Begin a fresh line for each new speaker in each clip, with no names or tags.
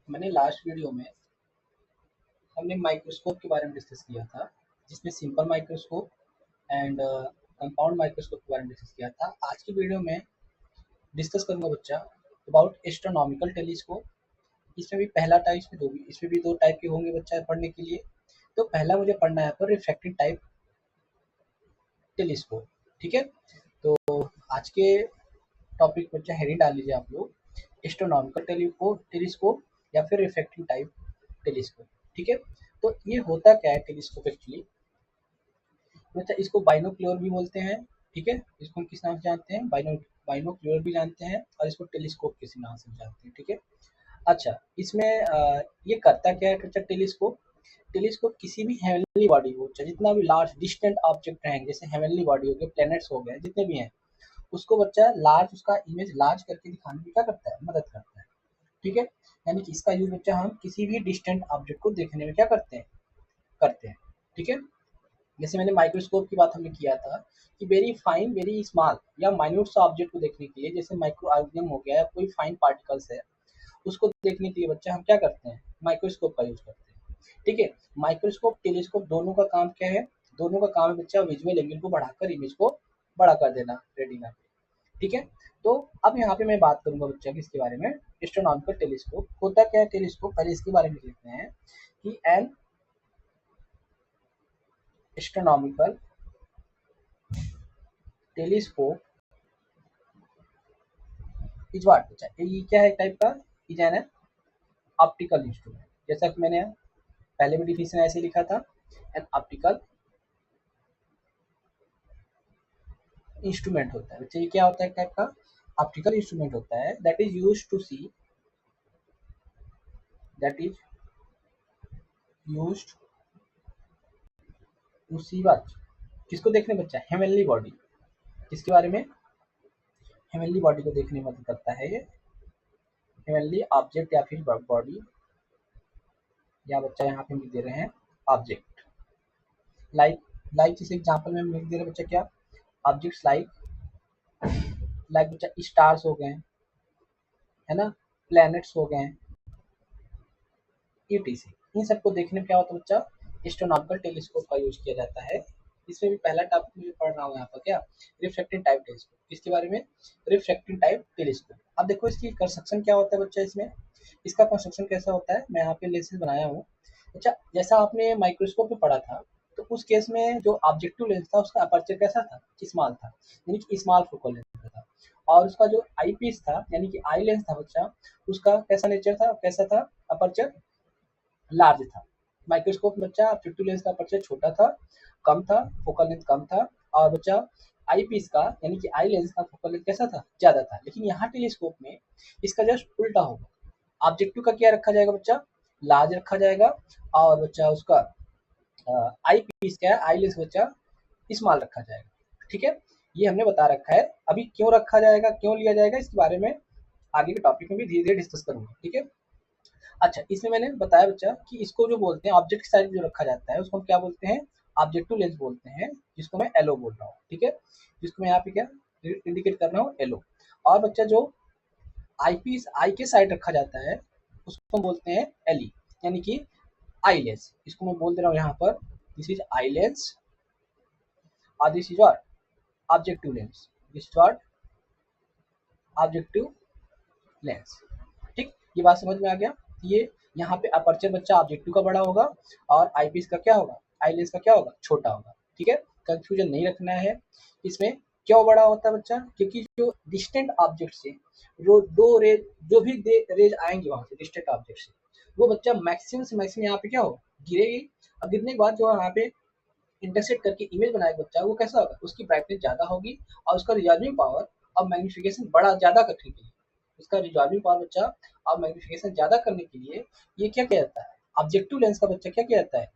मैंने last video में हमने माइक्रोस्कोप के बारे में डिस्कस किया था, जिसमें simple microscope and compound microscope के बारे में डिस्कस किया था। आज की वीडियो में डिस्कस करूंगा बच्चा अबाउट एस्ट्रोनॉमिकल टेलीस्कोप। इसमें भी पहला टाइप, इसमें भी दो टाइप के होंगे बच्चा पढ़ने के लिए। तो पहला मुझे पढ़ना है पर रिफ्रैक्टिव टाइप टेलीस्कोप। ठीक है, तो आज के टॉपिक बच्चा हेडिंग डाल लीजिए आप लोग, एस्ट्रोनॉमिकल टेलीस्कोप या फिर रिफ्रैक्टिव टाइप टेलीस्कोप। ठीक है, तो ये होता क्या है टेलीस्कोप एक्चुअली। तो इसको बाइनोक्यूलर भी बोलते हैं। ठीक है, इसको हम किस नाम से जानते हैं, बाइनोक्यूलर भी जानते हैं, और इसको टेलीस्कोप किसी नाम से जानते हैं। ठीक है, अच्छा इसमें ये करता क्या है बच्चा टेलीस्कोप। टेलीस्कोप किसी भी हेवनली बॉडी को, जितना भी लार्ज डिस्टेंट ऑब्जेक्ट रहेंगे, जैसे हेवनली बॉडी हो गए, प्लैनेट्स हो गए, जितने भी हैं, उसको बच्चा लार्ज, उसका इमेज लार्ज करके दिखाने में क्या करता है, मदद करता है। ठीक है, यानी कि इसका यूज बच्चा हम किसी भी डिस्टेंट ऑब्जेक्ट को देखने में क्या करते हैं। ठीक है, जैसे मैंने माइक्रोस्कोप की बात हमने किया था कि वेरी फाइन वेरी स्मॉल या माइन्यूट सा ऑब्जेक्ट को देखने के लिए, जैसे माइक्रो ऑर्गेनिज्म हो गया या कोई फाइन पार्टिकल्स है, उसको देखने के लिए बच्चा हम क्या करते हैं, माइक्रोस्कोप का यूज करते हैं। ठीक है, माइक्रोस्कोप टेलीस्कोप दोनों का काम क्या है, दोनों का काम है बच्चा विजुअल एंगल को बढ़ाकर इमेज को बड़ा कर देना रेटिना पे। ठीक है, तो अब यहाँ पे मैं बात करूंगा बच्चा किसके बारे में, एस्ट्रोनॉमिकल टेलीस्कोप। होता क्या है टेलीस्कोप, पहले इसके बारे में देखते हैं कि N astronomical telescope is what बच्चा, ये क्या है टाइप का, इज एन ऑप्टिकल इंस्ट्रूमेंट। जैसा कि मैंने पहले भी डिफिनेशन ऐसे लिखा था, एन ऑप्टिकल इंस्ट्रूमेंट होता है बच्चा। ये क्या होता है टाइप का, ऑप्टिकल इंस्ट्रूमेंट होता है that is used to see, that is used to see what, किसको देखने बच्चा, हेवनली बॉडी। किसके बारे में, हेवनली बॉडी को देखने में मदद करता है ये, हेवनली ऑब्जेक्ट या फिर बॉडी, या बच्चा यहाँ पे हम लिख दे रहे हैं ऑब्जेक्ट। लाइक लाइक जिस एग्जांपल में हम लिख दे रहे हैं बच्चा क्या, ऑब्जेक्ट्स लाइक लाइक बच्चा स्टार्स हो गए, है ना, प्लैनेट्स हो गए, ईटीसी। इन सबको देखने में क्या होता है बच्चा, एस्ट्रोनॉमिकल टेलीस्कोप का यूज किया जाता है। इसमें भी पहला टॉपिक मुझे पढ़ रहा हूँ यहाँ पर क्या, रिफ्रैक्टिव टाइप टेलीस्कोप। इसके बारे में, रिफ्रैक्टिव टाइप टेलीस्कोप। अब देखो इसकी कंस्ट्रक्शन क्या होता है बच्चा, इसमें इसका कंस्ट्रक्शन कैसा होता है, मैं यहाँ पे लेंसेज बनाया हूँ। अच्छा, जैसा आपने माइक्रोस्कोप में पढ़ा था, तो उस केस में जो ऑब्जेक्टिव लेंस था उसका अपर्चर कैसा था, स्मॉल था, यानी कि स्मॉल फोकल लेंथ था। और उसका जो आई पीस था, यानी कि आई लेंस था बच्चा, उसका कैसा नेचर था, कैसा था, अपर्चर लार्ज था। माइक्रोस्कोप में बच्चा ऑब्जेक्टिव लेंस का अपर्चर छोटा था, कम था, फोकल लेंथ कम था, और बच्चा आई पीस का यानी कि आई लेंस का फोकल लेंथ कैसा था, ज्यादा था। लेकिन यहाँ टेलीस्कोप में इसका जस्ट उल्टा होगा। ऑब्जेक्टिव का क्या रखा जाएगा बच्चा, लार्ज रखा जाएगा, और बच्चा उसका आई पीस क्या है, आई लेंस बच्चा स्मॉल रखा जाएगा। ठीक है, ये हमने बता रखा है। अभी क्यों रखा जाएगा, क्यों लिया जाएगा, इसके बारे में आगे के टॉपिक में भी धीरे धीरे डिस्कस करूंगा। ठीक है, अच्छा इसमें मैंने बताया बच्चा कि इसको जो बोलते हैं ऑब्जेक्ट साइड जो रखा जाता है उसको हम क्या बोलते हैं, ऑब्जेक्टिव लेंस बोलते हैं, जिसको मैं एलओ बोल रहा हूँ। ठीक है, जिसको मैं यहाँ पे क्या इंडिकेट कर रहा हूँ, एलओ। और बच्चा जो आई पीस आई के साइड रखा जाता है उसको हम बोलते हैं एलई, यानी कि आई लेंस। इसको मैं बोल दे रहा हूँ यहाँ पर, दिस इज आई लेंस और this is what, objective lens, this is what, objective lens. ठीक, ये बात समझ में आ गया। ये यहाँ पे अपर्चर बच्चा ऑब्जेक्टिव का बड़ा होगा और आई पीस का क्या होगा, आई लेंस का क्या होगा, छोटा होगा। ठीक है, कंफ्यूजन नहीं रखना है इसमें। क्यों बड़ा होता है बच्चा, क्योंकि जो डिस्टेंट ऑब्जेक्ट से दो रेज, जो भी रेज आएंगे वहां से डिस्टेंट ऑब्जेक्ट से, वो बच्चा मैक्सिमम से मैक्सिमम यहाँ पे क्या होगा, गिरेगी। और गिरने के बाद जो यहाँ पे इंटरसेक्ट करके इमेज बनाएगा बच्चा, वो कैसा होगा, उसकी ब्राइटनेस ज्यादा होगी और उसका रिजॉल्विंग पावर और मैग्निफिकेशन बड़ा ज्यादा करने के लिए, उसका रिजॉल्विंग पावर बच्चा और मैग्निफिकेशन ज्यादा करने के लिए ये क्या किया जाता है, ऑब्जेक्टिव लेंस का बच्चा क्या किया जाता है,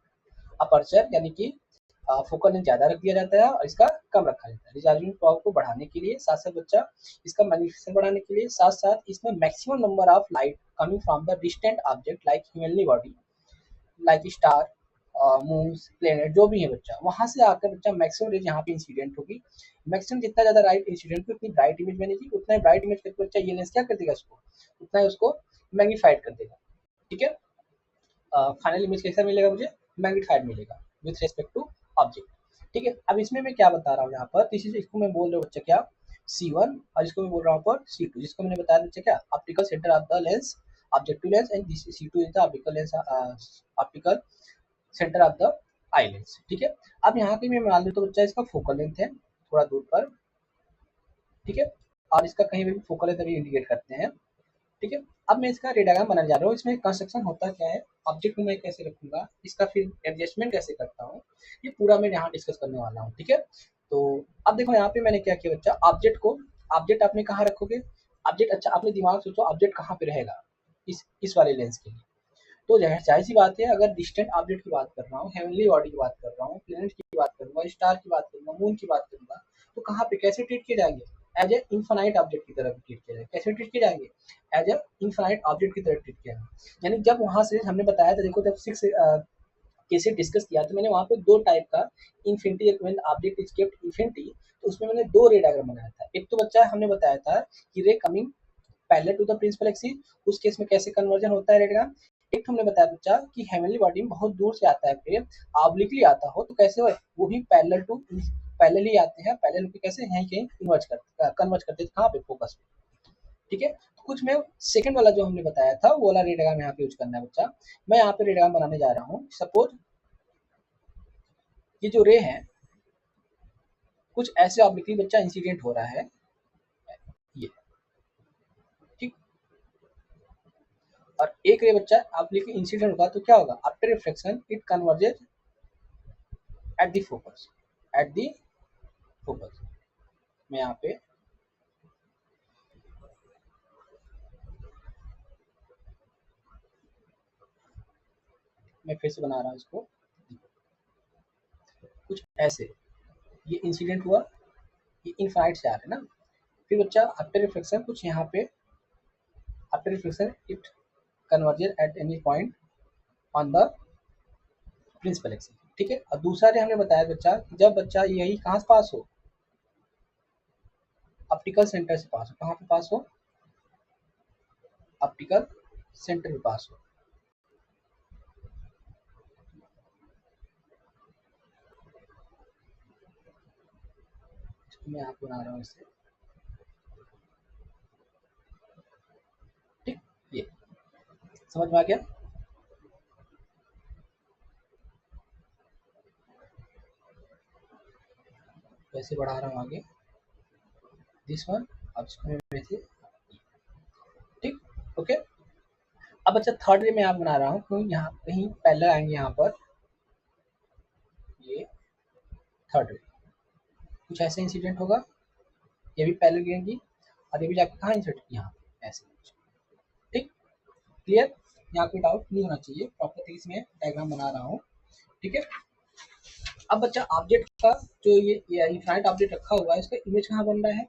अपर्चर यानी कि फोकल लेंथ ज्यादा रख दिया जाता है और इसका कम रखा जाता है, रिजॉल्विंग पावर को बढ़ाने के लिए, साथ साथ बच्चा इसका मैग्निफिकेशन बढ़ाने के लिए, साथ साथ इसमें maximum number of light coming from the distant object like humanly body, like star, moons, planet, जो भी है बच्चा, वहां से आकर बच्चा मैक्सिमम रेज यहाँ पे इंसिडेंट होगी। मैक्सिमम जितना ज्यादा राइट इंसिडेंट होगी उतनी ब्राइट इमेज बनेगी, उतना ब्राइट इमेज करके बच्चा ये लेंस क्या कर देगा, उसको उतना ही उसको मैग्नीफाइड कर देगा। ठीक है। फाइनल इमेज कैसा मिलेगा मुझे, मैग्निफाइड मिलेगा विथ रिस्पेक्ट टू ऑब्जेक्ट। ठीक है, अब इसमें मैं क्या बता रहा हूँ यहाँ पर, इसी से इसको मैं बोल रहा हूँ बच्चा क्या, C1, और इसको मैं बोल रहा हूँ पर C2, जिसको मैंने बताया बच्चा क्या, optical centre of the lens, objective lens, and this C2 is the optical lens, optical centre of the eye lens. ठीक है, अब यहाँ पे मैं मान लेता हूँ बच्चा इसका फोकल लेंथ है थोड़ा दूर पर, ठीक है, और इसका कहीं भी फोकल लेंथ अभी इंडिकेट करते हैं। ठीक है, अब मैं इसका रे डायग्राम बनाने जा रहा हूँ। इसमें कंस्ट्रक्शन होता क्या है, ऑब्जेक्ट को मैं कैसे रखूंगा, इसका फिर एडजस्टमेंट कैसे करता हूँ, ये पूरा मैं यहाँ डिस्कस करने वाला हूँ। ठीक है, तो अब देखो यहाँ पे मैंने क्या किया बच्चा, ऑब्जेक्ट को, ऑब्जेक्ट आपने कहाँ रखोगे, ऑब्जेक्ट, अच्छा अपने दिमाग सोचो ऑब्जेक्ट कहाँ पे रहेगा, इस वाले लेंस के लिए। तो जाहिर सी बात है, अगर डिस्टेंट ऑब्जेक्ट की बात कर रहा हूँ, हेवनली बॉडी की बात कर रहा हूँ, प्लैनेट की बात करूंगा, स्टार की बात करूंगा, मून की बात करूंगा, तो कहाँ पे कैसे ट्रीट किए जाएंगे, एज ए इन्फानाइट ऑब्जेक्ट की तरह ट्रीट किया जाएगा। कैसे ट्रीट किए जाएंगे, एज ए इन्फानाइट ऑब्जेक्ट की तरह ट्रीट किया जाएगा। यानी जब वहां से हमने बताया था, देखो जब 6 केसेस डिस्कस किया, तो मैंने वहां पे दो टाइप का infinity, when object is kept infinity, तो उसमें मैंने दो रे डायग्राम बनाया था। एक तो बच्चा हमने बताया था कि ray coming parallel to the principal axis, उस केस में कैसे कन्वर्जन होता है रे डायग्राम। एक हमने बताया बच्चा कि हेवनली बॉडी में बहुत दूर से आता है फिर ऑब्लिकली आता हो, तो कैसे हो, वो भी पैरेलल टू, पैरेलल ही आते हैं, पैरेलल पे कैसे यहीं कहीं कन्वर्ज करते कहाँ पे, फोकस पे। ठीक है, तो कुछ मैं सेकंड वाला जो हमने बताया था वो वाला रे डायग्राम यहाँ पे यूज करना है बच्चा। मैं यहाँ पे रे डायग्राम बनाने जा रहा हूँ। सपोज ये जो रे है, कुछ ऐसे ऑब्लिकली बच्चा इंसिडेंट हो रहा है, ये, ठीक, और एक रे बच्चा ऑब्लिकली इंसिडेंट होगा तो क्या होगा, after reflection it converges eight the focus, eight the focus. मैं यहाँ पे मैं फिर से बना रहा हूँ इसको, कुछ ऐसे, ये इंसिडेंट हुआ, ये इनफाइनाइट से आ रहा है ना, फिर बच्चा आफ्टर रिफ्लेक्शन कुछ यहाँ पे, after reflection it converges at any point on the principal axis. ठीक है, और दूसरा रे हमने बताया बच्चा, जब बच्चा यही कहाँ से पास हो, ऑप्टिकल सेंटर से पास हो, कहाँ पे पास हो, ऑप्टिकल सेंटर में पास हो। मैं आपको बना रहा हूँ इसे, ठीक, ये समझ में आ गया। वैसे बढ़ा रहा हूँ आगे, दिस वन, अब इसको मैं वैसे, ठीक, ओके। अब अच्छा थर्ड रे में आप बना रहा हूँ, क्योंकि यहाँ कहीं पैरेलल आएंगे, यहाँ पर ये थर्ड रे, कुछ ऐसे इंसिडेंट होगा, ये भी पैरेलल गिरेंगी, और ये भी जाके कहाँ इंसिडेंट, यहाँ ऐसे, ठीक, क्लियर, यहाँ कोई डाउट नहीं होना चाहिए, प्रॉपर तरीके से मैं डायग्राम बना रहा हूँ। ठीक है, अब बच्चा ऑब्जेक्ट का जो ये इनफाइनाइट ऑब्जेक्ट रखा हुआ है, इसका इमेज कहाँ बन रहा है,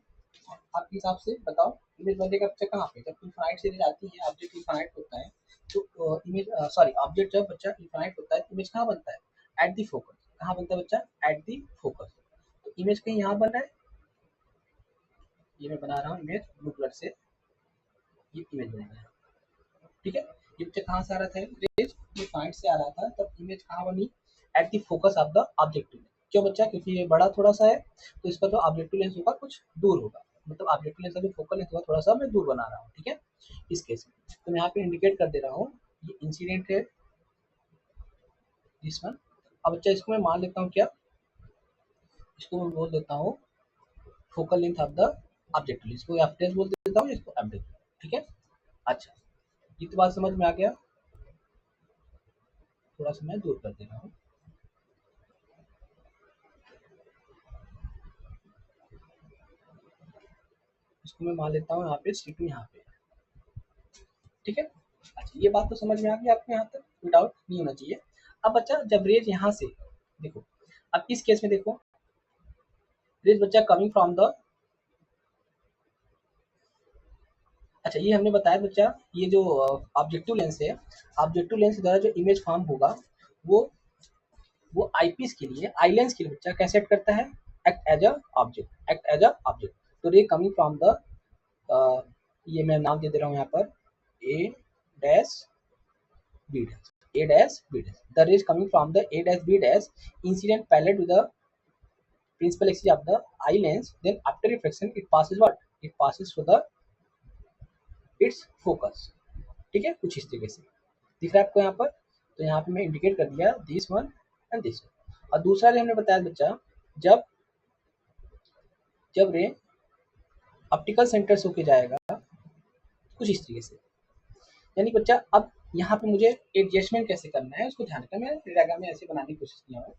आपके हिसाब से बताओ, इमेज बनेगा बच्चा कहाँ पे, जब इनफाइनाइट सीरीज आती है, ऑब्जेक्ट इनफाइनाइट होता है, तो इमेज, सॉरी, ऑब्जेक्ट जब बच्चा इनफाइनाइट होता है तो इमेज कहाँ बनता है, एट दी फोकस, कहाँ बनता है बच्चा, एट दी फोकस। तो इमेज कहीं यहाँ बन रहा है, ये मैं बना रहा हूँ इमेज ब्लू कलर से, ये इमेज बनेगा। ठीक है, ये बच्चा कहाँ से आ रहा था, इमेज इनफाइनाइट से आ रहा था, तब इमेज कहाँ बनी, at the focus of the objective. क्यों बच्चा, क्योंकि ये बड़ा थोड़ा सा है, तो इसका जो ऑब्जेक्टिव लेंस होगा कुछ दूर होगा, मतलब ऑब्जेक्टिव लेंस का जो फोकल लेंथ होगा थोड़ा सा मैं दूर बना रहा हूँ। ठीक है, इस केस में तो मैं यहाँ पे इंडिकेट कर दे रहा हूँ, ये इंसिडेंट है दिस वन। अब बच्चा इसको मैं मान लेता हूँ क्या, इसको मैं बोल देता हूँ focal length of the objective, इसको एफ बोल देता हूँ, इसको एफ। ठीक है, अच्छा, ये तो बात समझ में आ गया, थोड़ा सा मैं दूर कर दे रहा हूँ, इसको मैं मान लेता हूँ यहाँ पे C2 यहाँ पे। ठीक है, अच्छा, ये बात तो समझ में आ गई आपको, यहाँ तक कोई डाउट नहीं होना चाहिए। अब बच्चा जब रेज यहाँ से देखो, अब इस केस में देखो, रेज बच्चा कमिंग फ्रॉम द, अच्छा ये हमने बताया बच्चा, ये जो ऑब्जेक्टिव लेंस है, ऑब्जेक्टिव लेंस द्वारा जो इमेज फॉर्म होगा, वो वो आईपीस के लिए, आई लेंस के लिए बच्चा कैसे एक्ट करता है, act as a object, act as a object. तो रे कमिंग फ्रॉम द, ये मैं नाम दे दे रहा हूँ यहाँ पर, ए dash B dash, A dash B dash. The rays coming from the A dash B dash incident parallel to the principal axis of the eye lens. Then after reflection, it passes what? It passes through the its focus. ठीक है, कुछ इस तरीके से दिख रहा है आपको यहाँ पर। तो यहाँ पे मैं इंडिकेट कर दिया this one and this one. और दूसरा रे हमने बताया बच्चा, जब जब रे ऑप्टिकल सेंटर से होके जाएगा कुछ इस तरीके से, यानी बच्चा अब यहाँ पे मुझे एडजस्टमेंट कैसे करना है उसको ध्यान रखना। मैं डायग्राम में ऐसे बनाने की कोशिश किया हूँ।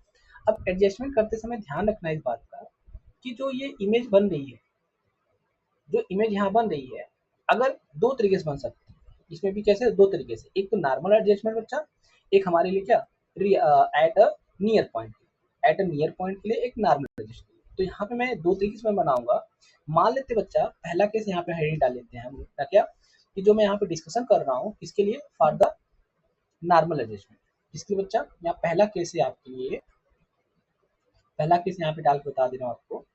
अब एडजस्टमेंट करते समय ध्यान रखना इस बात का कि जो ये इमेज बन रही है, जो इमेज यहाँ बन रही है, अगर दो तरीके से बन सकती है। इसमें भी कैसे? दो तरीके से। एक तो नॉर्मल एडजस्टमेंट बच्चा, एक हमारे लिए क्या at a near point, at a near point के लिए एक नॉर्मल एडजस्टमेंट। तो यहाँ पे मैं दो तरीके से मैं बनाऊंगा। मान लेते बच्चा पहला केस यहाँ पे हेडिंग डाल लेते हैं हम क्या, कि जो मैं यहाँ पे डिस्कशन कर रहा हूँ किसके लिए, फॉर द नॉर्मल एडजस्टमेंट। इसके लिए बच्चा यहाँ पहला केस है आपके लिए, पहला केस यहाँ पे डाल के बता दे रहा हूँ आपको।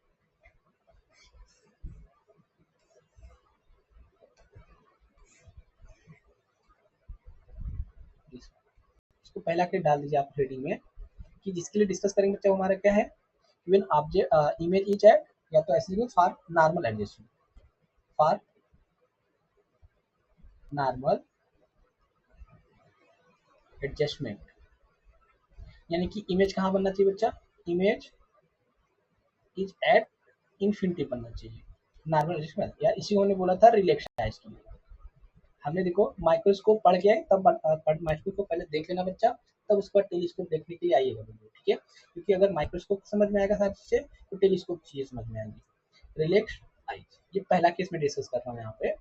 इसको पहला केस डाल दीजिए आप हेडिंग में, कि जिसके लिए डिस्कस करेंगे बच्चा हमारा क्या है, even object image is at, या तो ऐसे for normal adjustment, for normal adjustment. यानी कि इमेज कहाँ बनना चाहिए बच्चा, इमेज इज एट इन्फिनिटी बनना चाहिए नॉर्मल एडजस्टमेंट। या इसी को हमने बोला था रिलैक्शन के लिए। हमने देखो माइक्रोस्कोप पढ़ के आए, तब माइक्रोस्कोप को पहले देख लेना बच्चा, तब उसके बाद टेलीस्कोप देखने के लिए आइएगा, ठीक है। क्योंकि अगर माइक्रोस्कोप समझ में आएगा सारी चीजें तो टेलीस्कोप चीजें समझ में आएंगी। रिलैक्स आइज, ये पहला केस में डिस्कस कर रहा हूँ यहाँ पे,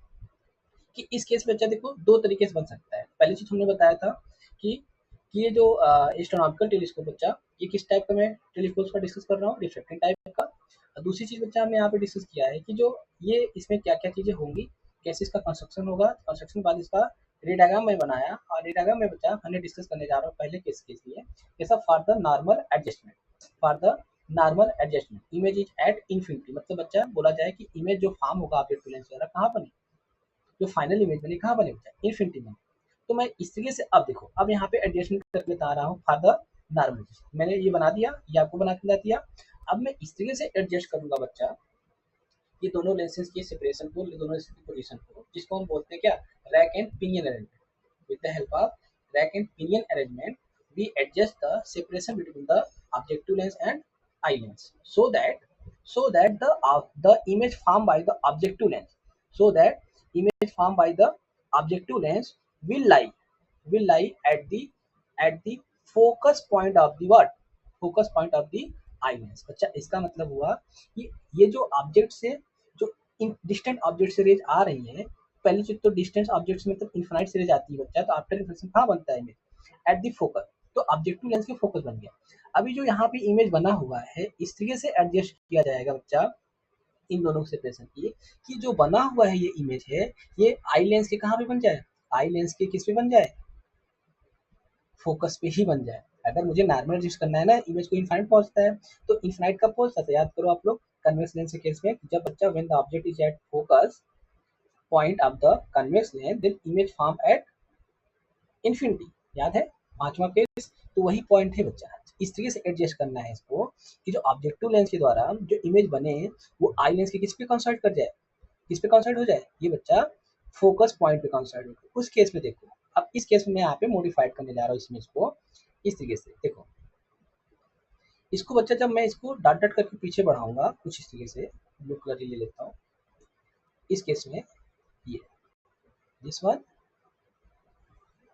कि इस केस में बच्चा देखो दो तरीके से बन सकता है। पहली चीज हमने बताया था कि ये जो एस्ट्रोनॉमिकल टेलीस्कोप बच्चा, ये किस टाइप का मैं टेलीस्कोप का डिस्कस कर रहा हूँ, रिफ्लेक्टिंग टाइप का। और दूसरी चीज बच्चा हमने यहाँ पे डिस्कस किया है कि जो ये इसमें क्या क्या चीजें होंगी, कैसे इसका कंस्ट्रक्शन होगा, कंस्ट्रक्शन बाद इसका रे डायग्राम में बनाया। और रे डायग्राम में बच्चा हमने डिस्कस करने जा रहा हूँ पहले केस के लिए, कैसा for the normal adjustment, for the normal adjustment image is at infinity. मतलब बच्चा बोला जाए कि इमेज जो फॉर्म होगा ऑब्जेक्ट लेंस द्वारा कहाँ बने, जो फाइनल इमेज बने कहाँ बने बच्चा, इन्फिनिटी में। तो मैं इस तरीके से अब देखो, अब यहाँ पे एडजस्टमेंट करके बता रहा हूँ फॉर द नॉर्मल। मैंने ये बना दिया, ये आपको बना के बता दिया। अब मैं इस तरीके से एडजस्ट करूंगा बच्चा ये दोनों लेंसेज की सेपरेशन को, ये दोनों की पोजीशन को, जिसको हम बोलते हैं क्या, rack and pinion arrangement. With the help of rack and pinion arrangement we adjust the separation between the objective lens and eye lens, so that the image formed by the objective lens, so that image formed by the objective lens will lie at the focus point of the what, focus point of the eye lens. अच्छा, इसका मतलब हुआ कि ये जो object से, जो इन distant object से रेज आ रही है, पहली चीज तो डिस्टेंस ऑब्जेक्ट से मतलब इनफाइनाइट से रेज आती है बच्चा, तो आफ्टर रिफ्लेक्शन कहाँ बनता है इमेज, एट द फोकस। तो ऑब्जेक्टिव लेंस के फोकस बन गया। अभी जो यहाँ पे इमेज बना हुआ है, इस तरीके से एडजस्ट किया जाएगा बच्चा इन दोनों सेपरेशन की, कि जो बना हुआ है ये इमेज है, ये आई लेंस के कहाँ पे बन जाए, आई लेंस के किस पे बन जाए, फोकस पे ही बन जाए। अगर मुझे नॉर्मल एडजस्ट करना है ना, इमेज को इनफाइनाइट पहुंचता है, तो इनफाइनाइट कब पहुंचता है, याद करो आप लोग कन्वेक्स लेंस के केस में, जब बच्चा when the object is at focus point of the convex lens then image form at infinity. याद है पांचवा केस, तो वही पॉइंट है बच्चा। इस तरीके से एडजस्ट करना है इसको, कि जो ऑब्जेक्टिव लेंस के द्वारा जो इमेज बने वो आई लेंस के किस पे कंसल्ट कर जाए, किस पे कंसल्ट हो जाए, ये बच्चा फोकस पॉइंट पे कंसल्ट हो। उस केस में देखो, अब इस केस में मैं यहाँ पे मॉडिफाइड करने जा रहा हूँ इस इमेज को इस तरीके से। देखो इसको बच्चा, जब मैं इसको डॉट डॉट करके पीछे बढ़ाऊंगा कुछ इस तरीके से, ब्लू कलर ले लेता हूँ इस केस में, ये this one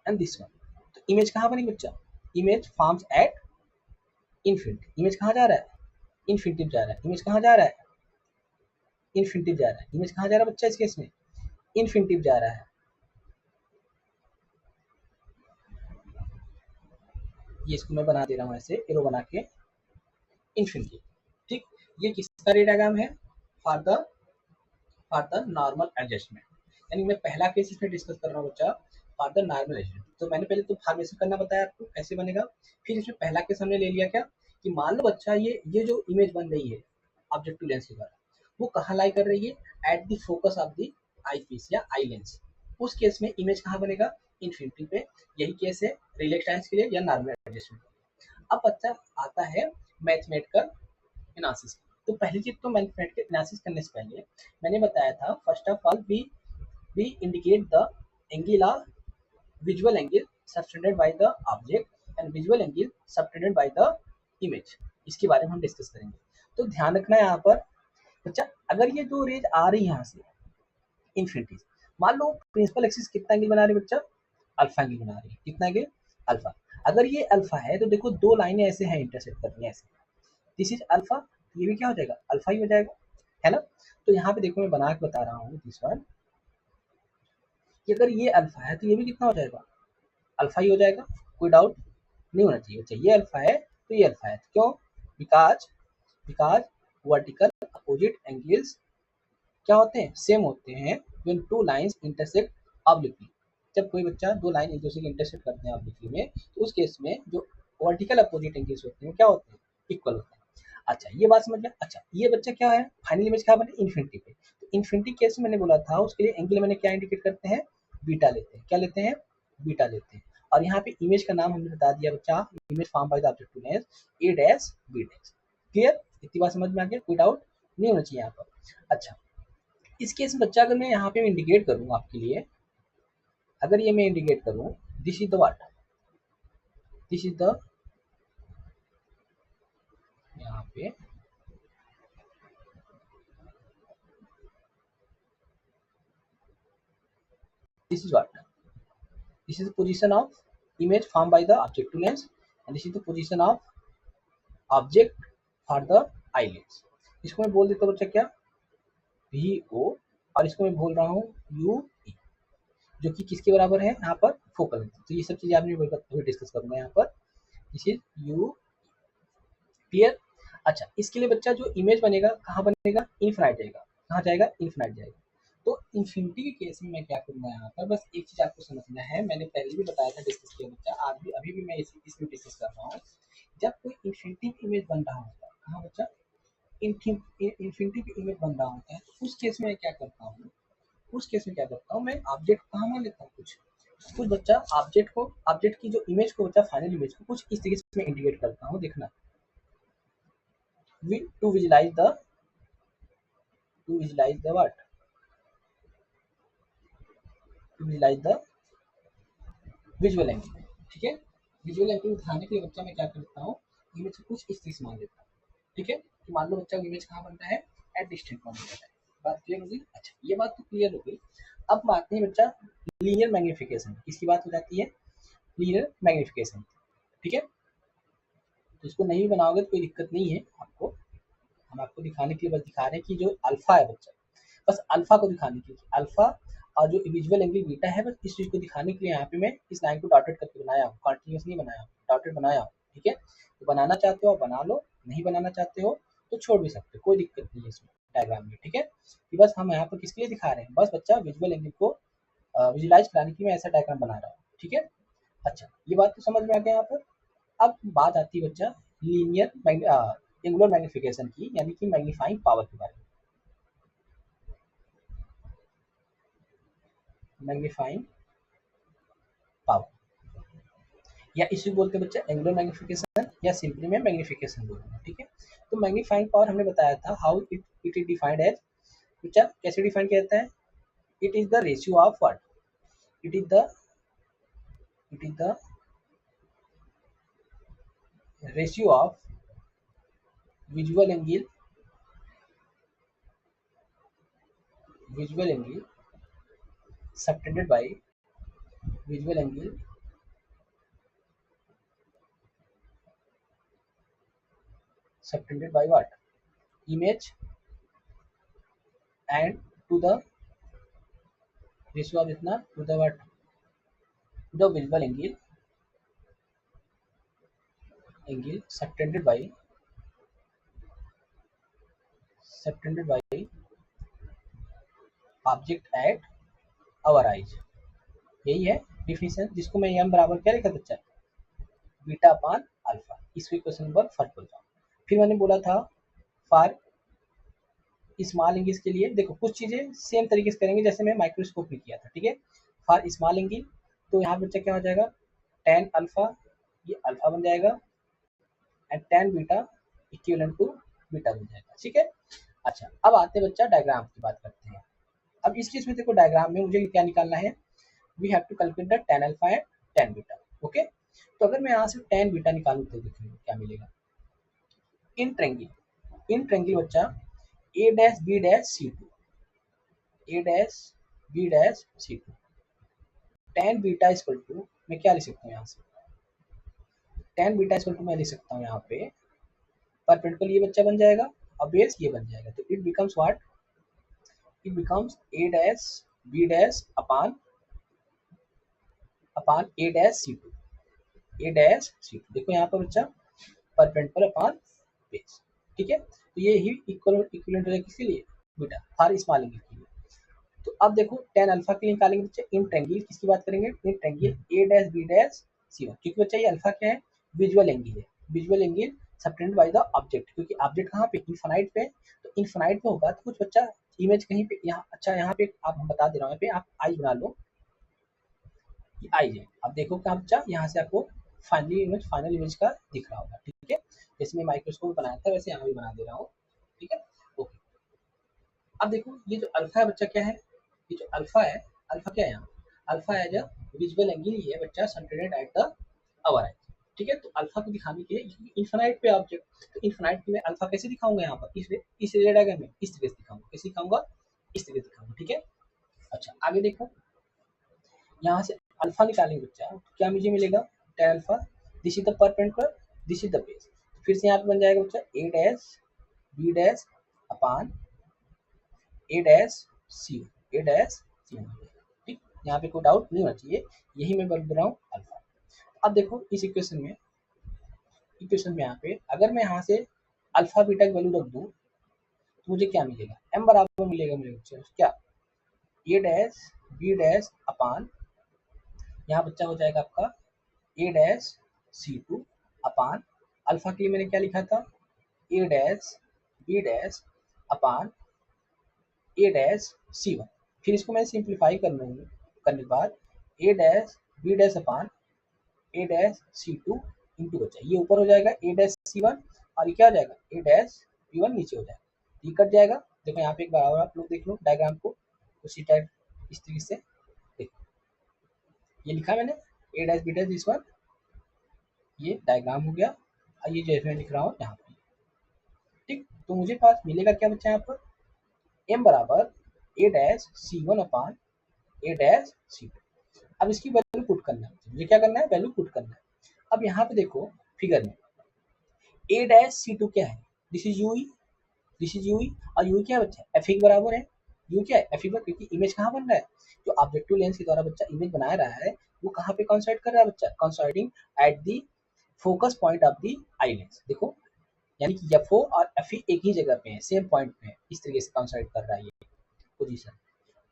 and this one. तो इमेज कहाँ बनी बच्चा, image forms at infinity. Image कहाँ जा रहा है, इन्फिनिटी जा रहा है। इमेज कहाँ जा रहा है, इन्फिनिटी जा रहा है। इमेज कहाँ जा रहा है बच्चा इस केस में, इन्फिनिटी जा रहा है। ये इसको मैं बना दे रहा हूँ ऐसे एरो बना के, इन्फिनिटी। ठीक, ये किसका रे डायग्राम है, फॉर द नॉर्मल एडजस्टमेंट। यानी मैं पहला केस इसमें डिस्कस कर रहा हूँ बच्चा, फॉर द नॉर्मल एडजस्टमेंट। तो मैंने पहले तो फॉर्मेशन करना बताया आपको कैसे बनेगा, फिर इसमें पहला केस हमने ले लिया क्या, कि मान लो बच्चा ये जो इमेज बन रही है ऑब्जेक्टिव लेंस के द्वारा, वो कहाँ लाई कर रही है, at the focus of the I piece या आई लेंस। उस केस में इमेज कहाँ बनेगा, इन्फिनिटी पे, यही केस है रिलैक्स टाइम्स के लिए या नॉर्मल एडजस्टमेंट। अब बच्चा आता है मैथमेटिकल एनालिसिस। तो पहली चीज तो मैथमेटिकल एनालिसिस करने से पहले मैंने बताया था, first of all we indicate the angle of visual angle subtended by the object and visual angle subtended by the image. इसके बारे में हम डिस्कस करेंगे। तो ध्यान रखना है यहाँ पर बच्चा, अगर ये जो रेज आ रही है यहाँ से इन्फिनिटी, मान लो प्रिंसिपल एक्सिस कितना एंगल बना रही है बच्चा, अल्फा एंगल बना रही है। कितना एंगल? अल्फा। अगर ये अल्फा है तो देखो दो लाइनें ऐसे हैं इंटरसेक्ट कर रही हैं ऐसे, दिस इज अल्फा, ये भी क्या हो जाएगा? अल्फा ही हो जाएगा, है ना। तो यहाँ पे देखो मैं बना के बता रहा हूँ दिस वन, कि अगर ये अल्फा है तो ये भी कितना हो जाएगा? अल्फा ही हो जाएगा, कोई डाउट नहीं होना चाहिए। अच्छा ये अल्फा है तो ये अल्फा है, क्यों? Because because vertical opposite angles क्या होते हैं? सेम होते हैं when two lines intersect obliquely. जब कोई बच्चा दो लाइन एक दूसरे के इंटरसेक्ट करते हैं ऑब्लिकली में, तो उस केस में जो वर्टिकल अपोजिट एंगल्स होते हैं क्या होते हैं? इक्वल होते हैं। अच्छा ये बात समझ गया। अच्छा ये बच्चा क्या है, फाइनल इमेज क्या बने? इन्फिनिटी पे। तो इन्फिनिटी केस में मैंने बोला था उसके लिए एंगल मैंने क्या इंडिकेट करते हैं? बीटा लेते हैं। क्या लेते हैं? बीटा लेते हैं। और यहाँ पे इमेज का नाम हमने बता दिया बच्चा, image form by the objective lens A dash B dash. Clear? इतनी बात समझ में आ गया, कोई डाउट नहीं होना चाहिए यहाँ पर। अच्छा इस केस में बच्चा अगर मैं यहाँ पे इंडिकेट करूँ आपके लिए, अगर ये मैं इंडिकेट करूँ, this is the what, this is the, यहाँ पे this is what, this is the position of image formed by the objective lens and this is the position of object for the eyelids। इसको मैं बोल देता हूँ बच्चा क्या, V O, और इसको मैं बोल रहा हूँ यू ई, जो कि किसके बराबर है यहाँ पर? फोकल। तो ये सब चीजें आपने डिस्कस करूंगा यहाँ पर। This is you. क्लियर? अच्छा इसके लिए बच्चा जो इमेज बनेगा कहाँ बनेगा? इनफिनाइट जाएगा। कहाँ जाएगा? इनफिनाइट जाएगा। तो इन्फिनिटी के केस में मैं क्या करूंगा यहाँ पर, बस एक चीज आपको समझना है, मैंने पहले भी बताया था, डिस्कस किया बच्चा, आज भी अभी भी मैं इसमें डिस्कस कर रहा हूँ। जब कोई इन्फिनिटी इमेज बन रहा होता है, कहाँ बच्चा? इन्फिनिटी की इमेज बन रहा होता है, तो उस केस में क्या करता हूँ, उस केस में क्या करता हूँ मैं, ऑब्जेक्ट कहाँ मान लेता हूँ, कुछ कुछ बच्चा ऑब्जेक्ट को, ऑब्जेक्ट की जो इमेज को बच्चा, फाइनल इमेज को कुछ इस तरीके से मैं इंडिकेट करता हूँ। देखना, to visualize the, to visualize the what, to visualize the visual angle. ठीक है, विजुअल एंगल दिखाने के लिए बच्चा मैं क्या करता हूँ, इमेज को कुछ इस तरीके से मान लेता हूँ। ठीक है, तो मान लो बच्चा इमेज कहाँ बनता है? एट डिस्टेंट पॉइंट बनता है। बात क्लियर होगी? अच्छा ये बात तो क्लियर हो गई। अब बात नहीं बच्चा, लीनियर मैग्निफिकेशन, किसकी बात हो जाती है? Linear magnification. ठीक है, तो इसको नहीं बनाओगे तो कोई दिक्कत नहीं है आपको, हम आपको दिखाने के लिए बस दिखा रहे हैं कि जो अल्फा है बच्चा, बस अल्फा को दिखाने के लिए, अल्फा और जो विजुअल एंगल बीटा है, बस इस चीज को दिखाने के लिए यहाँ पे मैं इस लाइन को डॉटेड करके बनाया हूँ, कंटिन्यूस नहीं बनाया हूँ, डॉटेड बनाया हूँ। ठीक है, तो बनाना चाहते हो बना लो, नहीं बनाना चाहते हो तो छोड़ भी सकते हो, कोई दिक्कत नहीं है इसमें डायग्राम में। ठीक है, कि बस हम यहाँ पर किसके लिए दिखा रहे हैं, बस बच्चा विजुअल एंगल को विजुलाइज कराने के लिए मैं ऐसा डायग्राम बना रहा हूँ। ठीक है, अच्छा ये बात तो समझ में आ गया यहाँ पर। अब बात आती है बच्चा लीनियर एंगुलर मैग्निफिकेशन की, यानी कि मैग्नीफाइंग पावर के बारे में। मैग्नीफाइंग पावर, या इसे बोलते हैं बच्चा एंगुलर मैग्निफिकेशन, या सिंपली में मैग्निफिकेशन बोलते हैं। ठीक है, तो मैग्नीफाइंग पावर हमने बताया था how it is defined as, बच्चा कैसे डिफाइन किया जाता है? It is the ratio of what, it is the, it is the ratio of visual angle, visual angle subtended by, visual angle subtended by what, image, and to the ratio of इतना to the what, to the visual angle, angle subtended by object at our eyes। यही है definition, जिसको मैं M बराबर क्या लिखा बच्चा, beta अपान alpha. इस इक्वेशन नंबर फर्स्ट बोल रहा हूँ। फिर मैंने बोला था फॉर स्मॉल एंगल्स के लिए देखो कुछ चीजें सेम तरीके से करेंगे जैसे मैं माइक्रोस्कोप में किया था। ठीक है, फॉर स्मॉल एंगल तो यहाँ पे बच्चा क्या हो जाएगा, टेन अल्फा, ये अल्फा बन जाएगा, and tan beta equivalent to beta बन जाएगा, ठीक है। अच्छा, अब आते हैं बच्चा डायग्राम की बात करते हैं। अब इस केस में देखो, डायग्राम में मुझे क्या निकालना है, we have to calculate the tan alpha and tan beta, okay. तो अगर मैं यहाँ से टेन बीटा निकालूं तो देखिए क्या मिलेगा, इन ट्रेंगल बच्चा A dash B dash C two, A dash B dash C two, tan beta equal to, मैं क्या लिख सकता हूँ यहाँ से, टेन बीटा इक्वल टू मैं लिख सकता हूँ यहाँ पे परपेंडिकुलर ये बच्चा बन जाएगा और बेस ये बन जाएगा, तो it becomes what, it becomes A dash B dash upon A dash C two, A dash C two. देखो यहाँ पर बच्चा परपेंडिकुलर अपान बेस, ठीक है। तो ये ही इक्विवेलेंट हो जाएगा किसके लिए, बीटा, हर स्मॉल एंगल के लिए। तो अब देखो टेन अल्फा के लिए निकालेंगे बच्चा इन ट्रेंगल, किसकी बात करेंगे, in triangle A dash B dash C one, क्योंकि बच्चा ये अल्फा क्या है, विजुअल एंगल है, visual angle subtended by the object, क्योंकि ऑब्जेक्ट कहाँ पे, इनफाइनाइट पे, तो इनफाइनाइट पे होगा तो कुछ बच्चा इमेज कहीं पे यहाँ, अच्छा यहाँ पे आप हम बता दे रहा हूँ, यहाँ पे आप आई बना लो, ये आई है। अब देखो क्या बच्चा, यहाँ से आपको फाइनल इमेज का दिख रहा होगा, ठीक है। जैसे मैं माइक्रोस्कोप बनाया था वैसे यहाँ भी बना दे रहा हूँ, ठीक है, ओके। अब देखो ये जो अल्फा है बच्चा क्या है, ये जो अल्फा है, अल्फा क्या है यहाँ, alpha as a visual angle ही है बच्चा centred at the our eye, ठीक है। तो अल्फा को दिखाने के लिए इन्फिनाइट पे ऑब्जेक्ट, तो इन्फिनाइट में अल्फा कैसे दिखाऊंगा यहाँ पर, इस डायग्राम में इस तरीके से दिखाऊंगा, कैसे दिखाऊंगा, इस तरीके से दिखाऊंगा, ठीक है। अच्छा आगे देखो, यहाँ से अल्फा निकालेंगे बच्चा तो क्या मुझे मिलेगा, tan alpha, this is the perpendicular, this is the base, फिर से यहाँ पे बन जाएगा बच्चा A dash B dash upon A dash C, A dash सी, ठीक। यहाँ पे कोई डाउट नहीं होना चाहिए, यही मैं बोल रहा हूँ अल्फा। अब देखो इस इक्वेशन में यहाँ पे अगर मैं यहाँ से अल्फा बीटा की वैल्यू रख दूँ तो मुझे क्या मिलेगा, एम बराबर मिलेगा मुझे बच्चा क्या, ए डैश बी डैश अपान, यहाँ बच्चा हो जाएगा आपका ए डैश सी टू अपान, अल्फा के लिए मैंने क्या लिखा था, A dash B dash upon A dash C one, फिर इसको मैं सिंप्लीफाई करने के बाद ए dash B dash upon A dash C two into बचा, ये ऊपर हो जाएगा ए डैश सी वन, और ये क्या हो जाएगा ए डैश बी वन नीचे हो जाएगा, ये कट जाएगा। देखो यहाँ पे एक बार और आप लोग देख लो डायग्राम को, उसी टाइप इस तरीके से देखो, ये लिखा मैंने A dash B dash this one, ये डायग्राम हो गया, और ये जैसे मैं लिख रहा हूँ यहाँ पे, ठीक। तो मुझे पास मिलेगा क्या बच्चा यहाँ पर, एम बराबर A dash C one upon A dash C two. अब इसकी वैल्यू पुट करना है, मुझे क्या करना है, वैल्यू पुट करना है। अब यहाँ पे देखो फिगर में ए डैश सी टू क्या है, this is U E, this is U E, और यूई क्या बच्चा एफ के बराबर है, यू क्या है एफ, क्योंकि इमेज कहाँ बन रहा है, जो ऑब्जेक्टिव लेंस के द्वारा बच्चा इमेज बना रहा है वो कहाँ पे कॉन्साइड कर रहा है बच्चा, coinciding at the focus point of the eye lens, देखो यानी कि एफ और एफ एक ही जगह पे है, सेम पॉइंट पे है, इस तरीके से कॉन्साइड कर रहा है ये पोजीशन,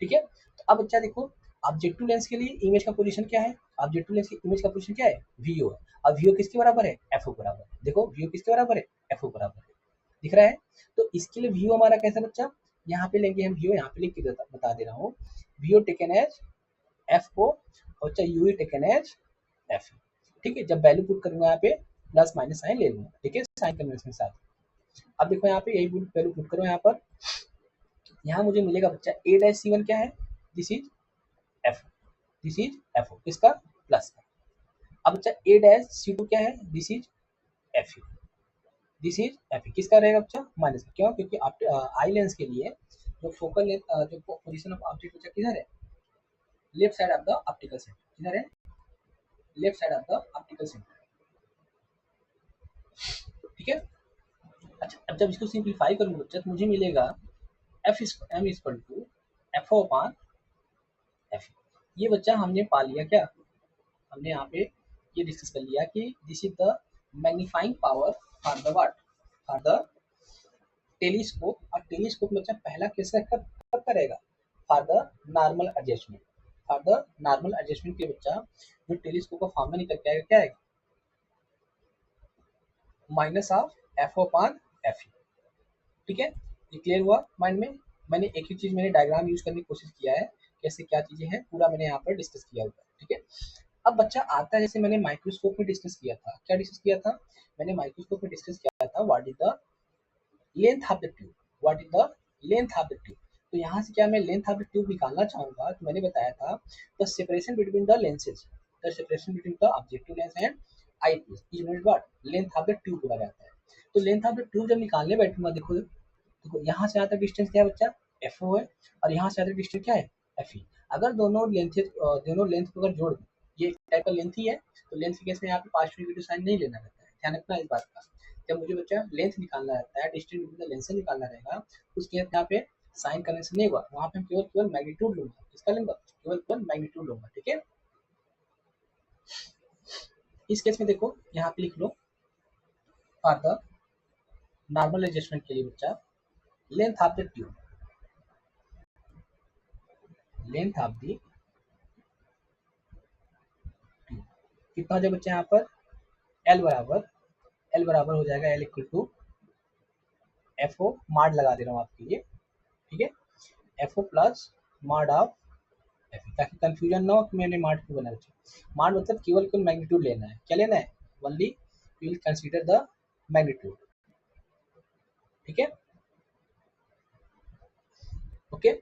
ठीक है। तो अब बच्चा देखो ऑब्जेक्टिव लेंस के लिए इमेज का पोजीशन क्या है, ऑब्जेक्टिव लेंस की इमेज का पोजीशन क्या है, वीओ है, और वीओ किसके बराबर है, एफ बराबर है, देखो वीओ किसके बराबर है, एफ बराबर है, दिख रहा है। तो इसके लिए वीओ हमारा कैसा बच्चा, यहाँ पे लेंगे हम वीओ, यहाँ पे लिख के बता दे रहा हूँ, V O taken as F O और बच्चा यूई टेकन एज एफ, ठीक है। जब वैल्यू पुट करूंगा यहाँ पे प्लस माइनस साइन ले लूंगा, ठीक है, साइन कन्वेंशन के साथ। अब देखो यहाँ पे यही वैल्यू पुट करो यहाँ पर, यहाँ मुझे मिलेगा बच्चा ए डैश सी वन क्या है, this is F, this is F O, इसका प्लस है। अब बच्चा ए डैश सी टू क्या है, this is F you, this is F, किसका रहेगा बच्चा, माइनस का, क्यों, क्योंकि आई लेंस के लिए जो फोकल जो पोजीशन ऑफ ऑब्जेक्ट बच्चा किधर है, left side of the optical centre, किधर है, left side of the optical centre, ठीक है। अच्छा अब जब इसको सिंप्लीफाई करूंगा बच्चा तो मुझे मिलेगा F M equal to F O upon F, ये बच्चा हमने पा लिया क्या, हमने यहाँ पे ये डिस्कस कर लिया कि this is the magnifying power for the what, for the telescope, और टेलीस्कोप में बच्चा पहला कैसे कब करेगा, for the normal adjustment, for the normal adjustment के बच्चा जो टेलीस्कोप का फॉर्मूला निकल के आएगा क्या है, minus of F upon F, ठीक है। ये क्लियर हुआ माइंड में, मैंने एक ही चीज मैंने डायग्राम यूज करने की कोशिश किया है, कैसे क्या चीजें हैं पूरा मैंने यहाँ पर डिस्कस किया हुआ है। ठीक है। अब बच्चा आता है, जैसे मैंने माइक्रोस्कोप में डिस्कस किया था, क्या डिस्कस किया था, मैंने माइक्रोस्कोप में डिस्कस किया था what is the length of the tube, what is the length of the tube. तो यहाँ से क्या मैं लेंथ ऑफ द ट्यूब निकालना चाहूंगा, तो मैंने बताया था the separation between the lenses, the separation between the objective lens and eye piece is known as what, length of the tube बोला जाता है। तो लेंथ ऑफ द ट्यूब जब निकालने बैठूंगा, देखो देखो यहाँ से यहाँ तक डिस्टेंस क्या है बच्चा, एफ ओ है, और यहाँ से यहाँ तक डिस्टेंस क्या है, एफ ई। अगर दोनों लेंथ को अगर जोड़ दूं, ये टाइप का लेंथ ही है, तो लेंथ के केस में यहाँ पे पार्शियल नेगेटिव साइन नहीं लेना रहता है, ध्यान रखना इस बात का। जब मुझे बच्चा लेंथ निकालना रहता है, डिस्टेंस बिटवीन द लेंस से निकालना रहेगा, उसके यहाँ पे साइन कन्वेंशन नहीं होगा, वहाँ पे हम केवल केवल मैग्नीट्यूड लूंगा, किसका लूंगा, केवल केवल मैग्नीट्यूड लूंगा, ठीक है। इस केस में देखो यहाँ पे लिख लो, फॉर द नॉर्मल एडजस्टमेंट के लिए बच्चा, length of the tube, length of the tube कितना हो जाए बच्चा, यहाँ पर एल बराबर हो जाएगा, L equal to F O, mod लगा दे रहा हूँ आपके लिए, ठीक है, F O plus mod of F, ताकि कंफ्यूजन ना हो कि मैंने मार्ड क्यों बना रखा। मार्ड मतलब केवल केवल मैग्नीट्यूड लेना है, क्या लेना है, only we will consider the magnitude, ठीक है, ओके,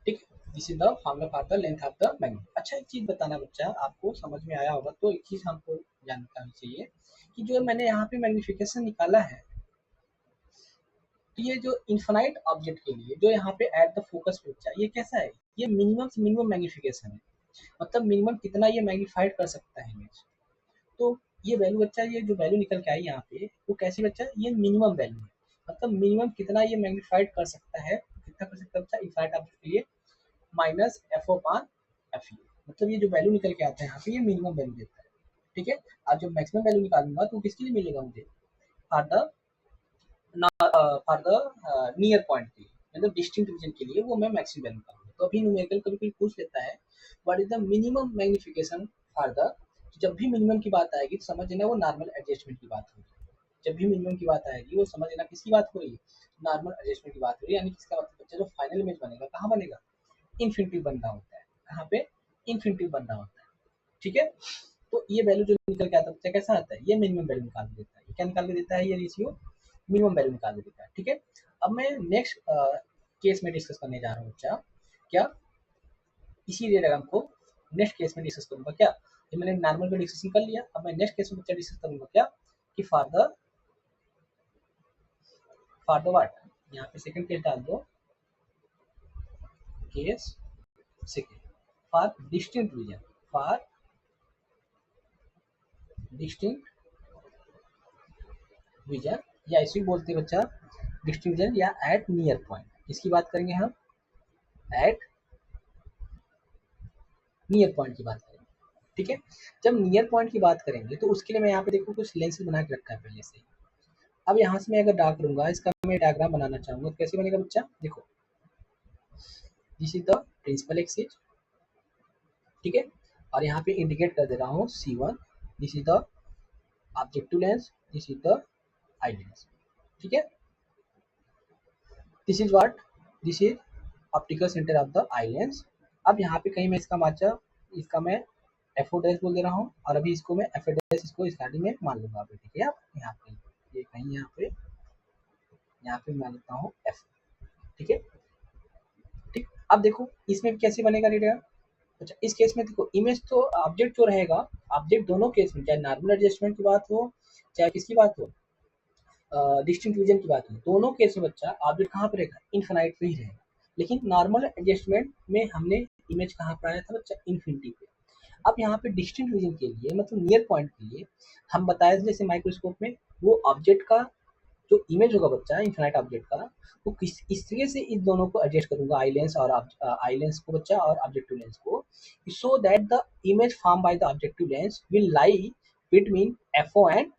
ठीक है। This is the formula for the length of the magnitude. अच्छा एक चीज बताना बच्चा, आपको समझ में आया होगा, तो एक चीज हमको जानना चाहिए कि जो मैंने यहाँ पे मैग्निफिकेशन निकाला है, तो ये जो इन्फिनाइट ऑब्जेक्ट के लिए जो यहाँ पे एट द फोकस बच्चा, ये कैसा है, ये मिनिमम से मिनिमम मैग्निफिकेशन है, मतलब मिनिमम कितना ये मैग्नीफाइड कर सकता है इमेज। तो ये वैल्यू बच्चा, ये जो वैल्यू निकल के आई यहाँ पे, वो कैसी बच्चा, ये मिनिमम वैल्यू है, मतलब मिनिमम कितना ये मैग्नीफाइड कर सकता है, कितना कर सकता है बच्चा इन्फाइनाइट ऑब्जेक्ट के लिए, माइनस एफ ओ पान एफ ई, मतलब ये जो वैल्यू निकल के आता है यहाँ पे, ये मिनिमम वैल्यू देता है, ठीक है। आज जब मैक्सिमम वैल्यू निकालूंगा तो किसके लिए मिलेगा मुझे, for the for the near point के लिए, मतलब डिस्टिंक्ट रीजन के लिए, वो मैं मैक्सिमम वैल्यू निकालूंगा। तो अभी न्यूमेरिकल कभी कोई पूछ लेता है what is the minimum magnification for the, जब भी मिनिमम की बात आएगी तो समझ लेना वो नॉर्मल एडजस्टमेंट की बात होगी, जब भी मिनिमम की बात आएगी वो समझ लेना किसकी बात हो रही है, नॉर्मल एडजस्टमेंट की बात हो रही है, यानी किसका मतलब बच्चा, जो फाइनल इमेज बनेगा कहाँ बनेगा, इन्फिनिटिव बन रहा होता है, कहाँ पे, इन्फिनिटिव बन रहा होता है, ठीक है। तो ये वैल्यू जो निकल के आता है बच्चा कैसा आता है, ये मिनिमम वैल्यू निकाल के देता है, ये क्या निकाल के देता है, ये रेशियो मिनिमम वैल्यू निकाल के देता है, ठीक है। अब मैं नेक्स्ट केस में डिस्कस करने जा रहा हूँ बच्चा, क्या इसी डायग्राम को नेक्स्ट केस में डिस्कस करूंगा, क्या ये मैंने नॉर्मल में डिस्कशन कर लिया, अब मैं नेक्स्ट केस में बच्चा डिस्कस करूंगा क्या, कि फॉर द व्हाट, यहाँ पे सेकंड केस डाल दो, case second, for distinct region, for distinct region, या इसी बोलते हैं बच्चा डिस्टिंक्ट रीजन, या एट नियर पॉइंट, इसकी बात करेंगे हम, एट नियर पॉइंट की बात करेंगे, ठीक है। जब नियर पॉइंट की बात करेंगे तो उसके लिए मैं यहाँ पे देखो कुछ लेंस बना के रखा है पहले से ही। अब यहाँ से मैं अगर ड्रा करूंगा, इसका मैं डायग्राम बनाना चाहूंगा, तो कैसे बनेगा बच्चा, देखो this is the principal axis, ठीक है, और यहाँ पे इंडिकेट कर दे रहा हूँ C1, this is the objective lens, this is the eye lens, ठीक है, this is what, this is optical centre of the eye lens. अब यहाँ पे कहीं मैं इसका माचा, इसका मैं एफ ओ डैश बोल दे रहा हूँ, और अभी इसको मैं एफ डैश इसको स्टार्टिंग में मान लूंगा अभी, ठीक है। आप यहाँ पे ये कहीं यहाँ पे मान लेता हूँ एफ, ठीक है, ठीक। अब देखो इसमें कैसे बनेगा रेडिया, अच्छा इस केस में देखो इमेज तो ऑब्जेक्ट जो रहेगा, ऑब्जेक्ट दोनों केस में, चाहे नॉर्मल एडजस्टमेंट की बात हो, चाहे किसकी बात हो, डिस्टिंक्ट रीजन की बात हो, दोनों केस में बच्चा ऑब्जेक्ट कहाँ पर रहेगा, इनफाइनाइट पे ही रहेगा। लेकिन नॉर्मल एडजस्टमेंट में हमने इमेज कहाँ पर आया था बच्चा, इन्फिनिटी पे। अब यहाँ पे डिस्टिंक्ट रीजन के लिए, मतलब नियर पॉइंट के लिए, हम बताए थे जैसे माइक्रोस्कोप में, वो ऑब्जेक्ट का जो इमेज होगा बच्चा, इन्फिनाइट ऑब्जेक्ट का, वो किस इस तरीके से इस दोनों को एडजस्ट करूंगा, आई लेंस और आई लेंस को बच्चा, और ऑब्जेक्टिव लेंस को, so that the image form by the objective lens will lie between FO and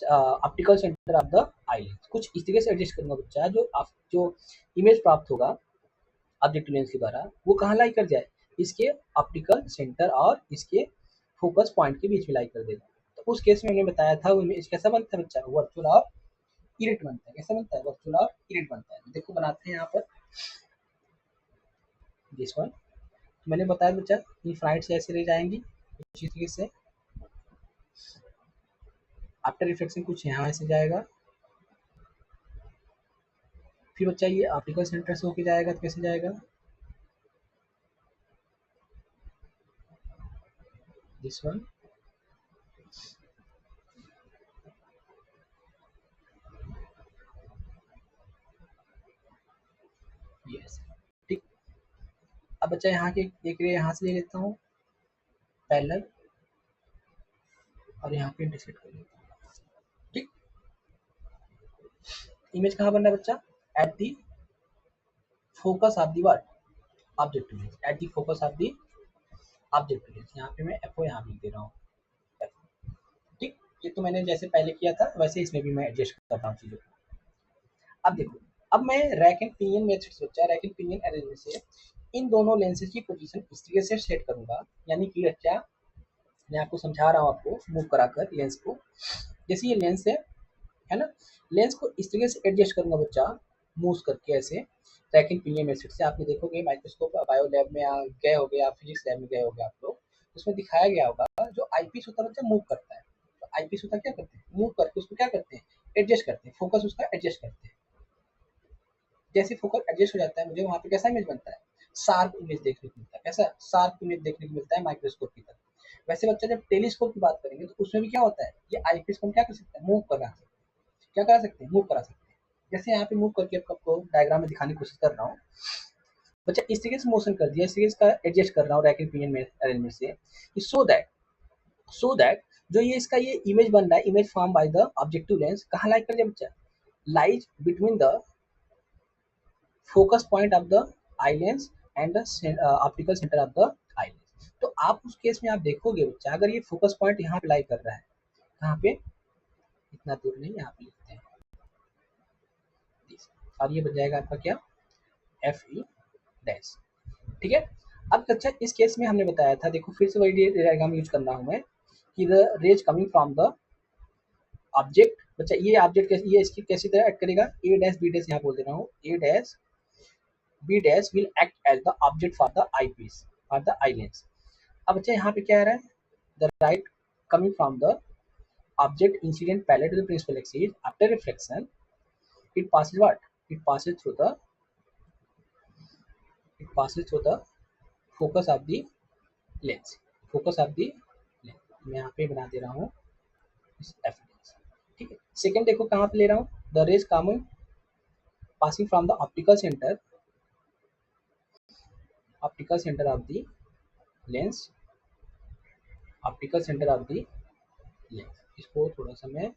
optical centre of the eye lens. कुछ इस तरीके से एडजस्ट करूंगा बच्चा, जो इमेज प्राप्त होगा ऑब्जेक्टिव लेंस के द्वारा, वो कहाँ लाई कर जाए, इसके ऑप्टिकल सेंटर और इसके फोकस पॉइंट के बीच में लाई कर देगा। तो उस केस में मैंने बताया था वो इमेज कैसा बनता है बच्चा, वर्चुअल और इरेट बनता है। कैसा बनता है? वर्चुअल और इरेट बनता है। देखो बनाते हैं यहाँ पर दिस वन। मैंने बताया बच्चा इनफाइनाइट से ऐसे रह जाएंगी उसी तरीके से। आफ्टर रिफ्लेक्शन कुछ यहाँ ऐसे जाएगा, फिर बच्चा ये ऑप्टिकल सेंटर से होके जाएगा तो कैसे जाएगा? This one. यस, ठीक। अब बच्चा यहाँ के एक रे यहाँ से ले लेता हूँ पैरेलल, और यहाँ पे इंटरसेक्ट कर लेता हूँ। ठीक, इमेज कहाँ बन रहा है बच्चा? At the focus of the what? Objective lens. At the focus of the objective lens. यहाँ पे मैं एफओ यहाँ लिख दे रहा हूँ। ठीक, ये तो मैंने जैसे पहले किया था वैसे इसमें भी मैं एडजस्ट कर रहा हूँ चीज़ों को। अब देखो, अब मैं रैक एंड पिनियन मेथड से बच्चा रैक एंड पिनियन अरेंजमेंट से इन दोनों लेंसेज की पोजीशन इस तरीके से सेट करूंगा, यानी कि बच्चा मैं आपको समझा रहा हूँ, आपको मूव कराकर लेंस को। जैसे ये लेंस है ना, लेंस को इस तरीके से एडजस्ट करूंगा बच्चा, मूव करके ऐसे रैक एंड पिनियन मेथड से। आपने देखोगे माइक्रोस्कोप बायो लैब में गए होगे, आप फिजिक्स लैब में गए होगे आप लोग, उसमें दिखाया गया होगा जो आईपीस होता है बच्चा मूव करता है। तो आईपीस होता क्या करते हैं? मूव करके उसको क्या करते हैं? एडजस्ट करते हैं, फोकस उसका एडजस्ट करते हैं। जैसे फोकस एडजस्ट हो जाता है, मुझे वहाँ पे कैसा इमेज बनता है? शार्प इमेज देखने को मिलता है। कैसा? शार्प इमेज देखने को मिलता है माइक्रोस्कोप की तरह। वैसे बच्चा जब टेलीस्कोप की बात करेंगे तो उसमें भी क्या होता है? ये आईपीस को हम क्या कर सकते हैं? मूव करा सकते हैं। क्या करा सकते हैं? मूव करा सकते हैं। जैसे यहाँ पे मूव करके आपको डायग्राम में दिखाने की कोशिश कर रहा हूँ बच्चा, इस तरीके से मोशन कर दिया, इस तरीके से एडजस्ट कर रहा हूँ रैक एंड पिनियन में अरेंजमेंट से, सो दैट जो ये इसका ये इमेज बन रहा है, image form by the objective lens, कहाँ लाइक कर दिया बच्चा? Lies between the focus point of the eye lens and the optical centre of the eye lens. तो आप उस केस में आप देखोगे बच्चा, अगर ये फोकस पॉइंट यहाँ पे लाई कर रहा है, कहाँ पे? इतना दूर नहीं, यहाँ पे लिखते हैं, और ये बन जाएगा आपका क्या? F E dash. ठीक है। अब अच्छा इस केस में हमने बताया था, देखो फिर से वही डायग्राम यूज करना हूँ मैं, कि the rays coming from the object. बच्चा ये ऑब्जेक्ट कैसे, ये इसकी कैसी तरह एक्ट करेगा? ए डैश बी डैश यहाँ बोल दे रहा हूँ, A dash B dash will act as the object for the I piece, for the eye lens. अब बच्चा यहाँ पे क्या आ रहा है? The light coming from the object incident parallel to the principal axis. After reflection, it passes what? It passes through the focus of the lens. Focus of the lens. मैं यहाँ पे बना दे रहा हूँ इस एफ। ठीक है। सेकेंड देखो कहाँ पे ले रहा हूँ? The rays coming passing from the optical centre of the lens, optical centre of the lens. इसको थोड़ा सा मैं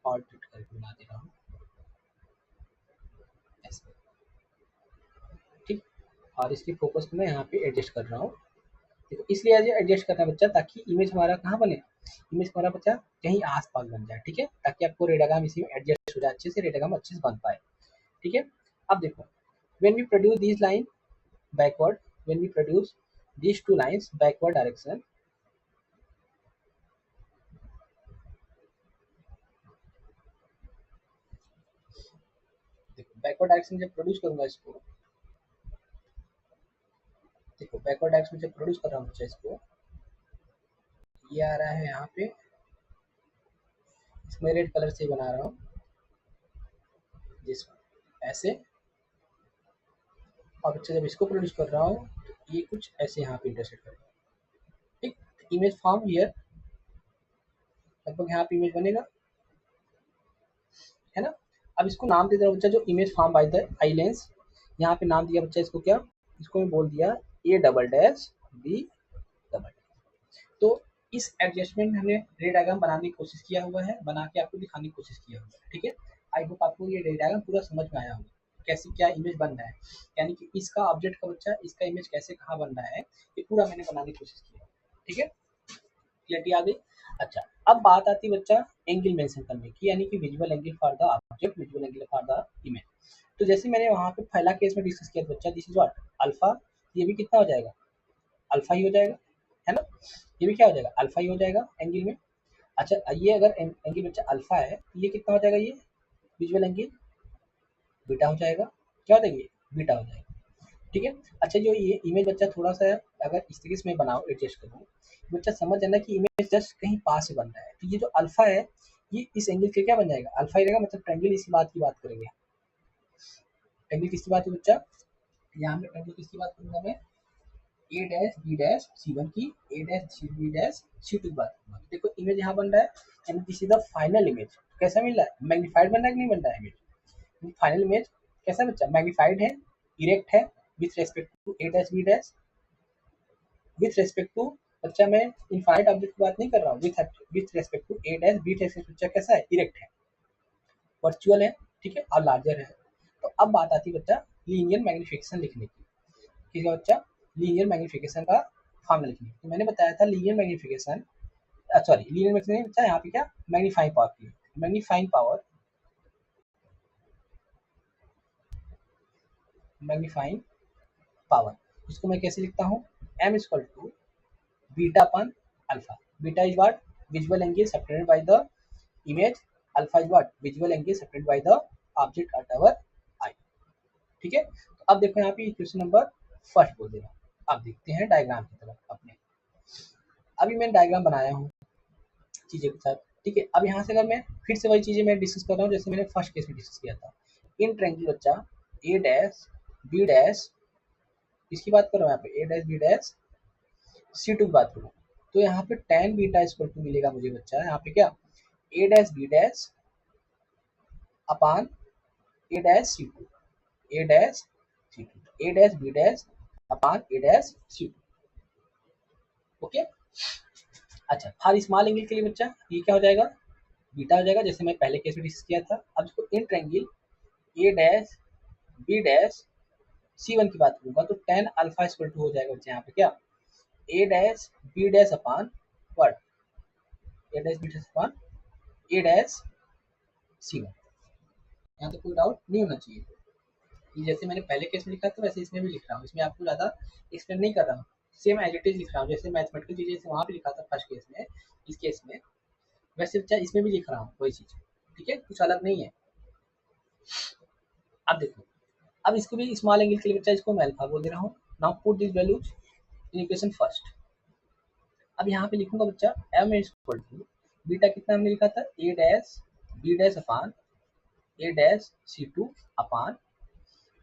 ऑल्टर करके बना दे रहा हूँ ऐसे। ठीक, और इसकी फोकस को मैं यहाँ पे एडजस्ट कर रहा हूँ। देखो इसलिए एडजस्ट करना है बच्चा, ताकि इमेज हमारा कहाँ बने? इमेज हमारा बच्चा कहीं आस पास बन जाए। ठीक है, ताकि आपको रेडाग्राम इसी में एडजस्ट हो जाए, अच्छे से रेडाग्राम अच्छे से बन पाए। ठीक है। अब देखो, when we produce this line backward, when we produce these two lines backward direction, देखो बैकवर्ड डायरेक्शन जब प्रोड्यूस करूंगा इसको, देखो बैकवर्ड डायरेक्शन जब प्रोड्यूस कर रहा हूँ बच्चा इसको, ये आ रहा है यहाँ पे, इसमें रेड कलर से बना रहा हूँ जिसको ऐसे। और बच्चा जब इसको प्रोड्यूस कर रहा हूँ तो ये कुछ ऐसे यहाँ पे इंटरसेक्ट कर रहा हूँ। ठीक, इमेज फॉर्म हियर, लगभग यहाँ पे इमेज बनेगा, है ना। अब इसको नाम दे दे रहा हूँ बच्चा, जो image form by the eye lens, यहाँ पे नाम दिया बच्चा इसको क्या? इसको मैं बोल दिया A double dash B double. तो इस एडजस्टमेंट में हमने रे डायग्राम बनाने की कोशिश किया हुआ है, बना के आपको दिखाने की कोशिश किया हुआ है। ठीक है, आई होप आपको ये रे डायग्राम पूरा समझ में आया होगा, कैसे क्या इमेज बन रहा है, यानी कि इसका ऑब्जेक्ट का बच्चा इसका इमेज कैसे कहाँ बन रहा है, ये पूरा मैंने बनाने की कोशिश किया। ठीक है, क्लियरिटी आ गई। अच्छा, अब बात आती है बच्चा एंगल मेंशन करने की, यानी कि visual angle for the object, visual angle for the image. तो जैसे मैंने वहाँ पे पहला केस में डिस्कस किया था बच्चा, दिस इज व्हाट? अल्फा। ये भी कितना हो जाएगा? अल्फा ही हो जाएगा, है ना। ये भी क्या हो जाएगा? अल्फा ही हो जाएगा एंगल में। अच्छा, ये अगर एंगल बच्चा अल्फा है तो ये कितना हो जाएगा? ये विजुअल एंगल बीटा हो जाएगा। क्या हो जाएगा ये? बीटा हो जाएगा। ठीक है। अच्छा, जो ये इमेज बच्चा थोड़ा सा अगर इस तरीके से मैं बनाऊँ, एडजस्ट करूँ, बच्चा समझ जाना कि इमेज जस्ट कहीं पास से बन रहा है। तो ये जो अल्फा है, ये इस एंगल के क्या बन जाएगा? अल्फा ही रहेगा, मतलब ट्रायंगल इसी बात की बात करेंगे। ट्रायंगल किसकी बात है बच्चा? यहाँ पे ट्रायंगल किसकी बात करूंगा मैं? A dash B dash C one की, A dash B dash C two की बात करूंगा। देखो इमेज यहाँ बन रहा है, and this is the final image. कैसा मिल रहा है? मैग्नीफाइड बन रहा है कि नहीं बन रहा है इमेज? फाइनल इमेज कैसा बच्चा? मैग्नीफाइड है, इरेक्ट है, with respect to A dash B dash, with respect to, बच्चा मैं इनफाइनाइट ऑब्जेक्ट की बात नहीं कर रहा हूँ, with respect to A dash B dash, बच्चा कैसा है? इरेक्ट है, वर्चुअल है, ठीक है, और लार्जर है। तो अब बात आती है बच्चा लीनियर मैग्निफिकेशन लिखने की। ठीक है बच्चा, लीनियर मैग्निफिकेशन का फॉर्मूला लिखने की। तो मैंने बताया था linear magnification, sorry linear magnification बच्चा यहाँ पे क्या? मैग्नीफाइंग पावर की। मैग्नीफाइंग पावर, मैग्नीफाइंग पावर, इसको मैं कैसे लिखता हूँ? M equal to beta upon alpha. Beta is what? Visual angle separated by the image, alpha is what? Visual angle separated by the object at our eye. ठीक है। तो अब देखो यहाँ पे इक्वेशन नंबर फर्स्ट बोल दे रहा हूँ। अब देखते हैं डायग्राम की तरफ अपने। अभी मैं डायग्राम बनाया हूँ चीजें के साथ। ठीक है। अब यहाँ से अगर मैं फिर से वही चीजें मैं डिस्कस कर रहा हूँ जैसे मैंने फर्स्ट केस में डिस्कस किया था। इन ट्रायंगल बच्चा ए डैश बी डैश, इसकी बात कर रहा हूँ यहाँ पे, A dash B dash C two की बात करूँ, तो यहाँ पे tan बीटा इक्वल टू मिलेगा मुझे बच्चा यहाँ पे क्या? A dash B dash upon A dash C two, A dash C two, A dash B dash upon A dash C two. Okay. अच्छा, हर स्मॉल एंगल के लिए बच्चा ये क्या हो जाएगा? बीटा हो जाएगा, जैसे मैं पहले केस में डिस्कस किया था। अब इसको in triangle A dash B dash C one की बात करूंगा तो tan अल्फा इक्वल टू हो जाएगा बच्चा यहाँ पे क्या? A dash B dash upon what? A dash B dash upon A dash C one. यहाँ तो कोई डाउट नहीं होना चाहिए। ये जैसे मैंने पहले केस में लिखा था वैसे इसमें भी लिख रहा हूँ, इसमें आपको ज़्यादा एक्सप्लेन नहीं कर रहा हूँ, सेम एज इट इज लिख रहा हूँ। जैसे मैथमेटिकल चीज़ें जैसे वहाँ पे लिखा था फर्स्ट केस में, इस केस में वैसे बच्चा इसमें भी लिख रहा हूँ वही चीज़। ठीक है, कुछ अलग नहीं है। अब देखो, अब इसको भी स्मॉल एंगल के लिए बच्चा इसको मैं अल्फा बोल दे रहा हूँ। Now put this values in equation first. अब यहाँ पे लिखूंगा बच्चा एम इक्वल टू बीटा कितना हमने लिखा था? A dash B dash upon A dash C two upon,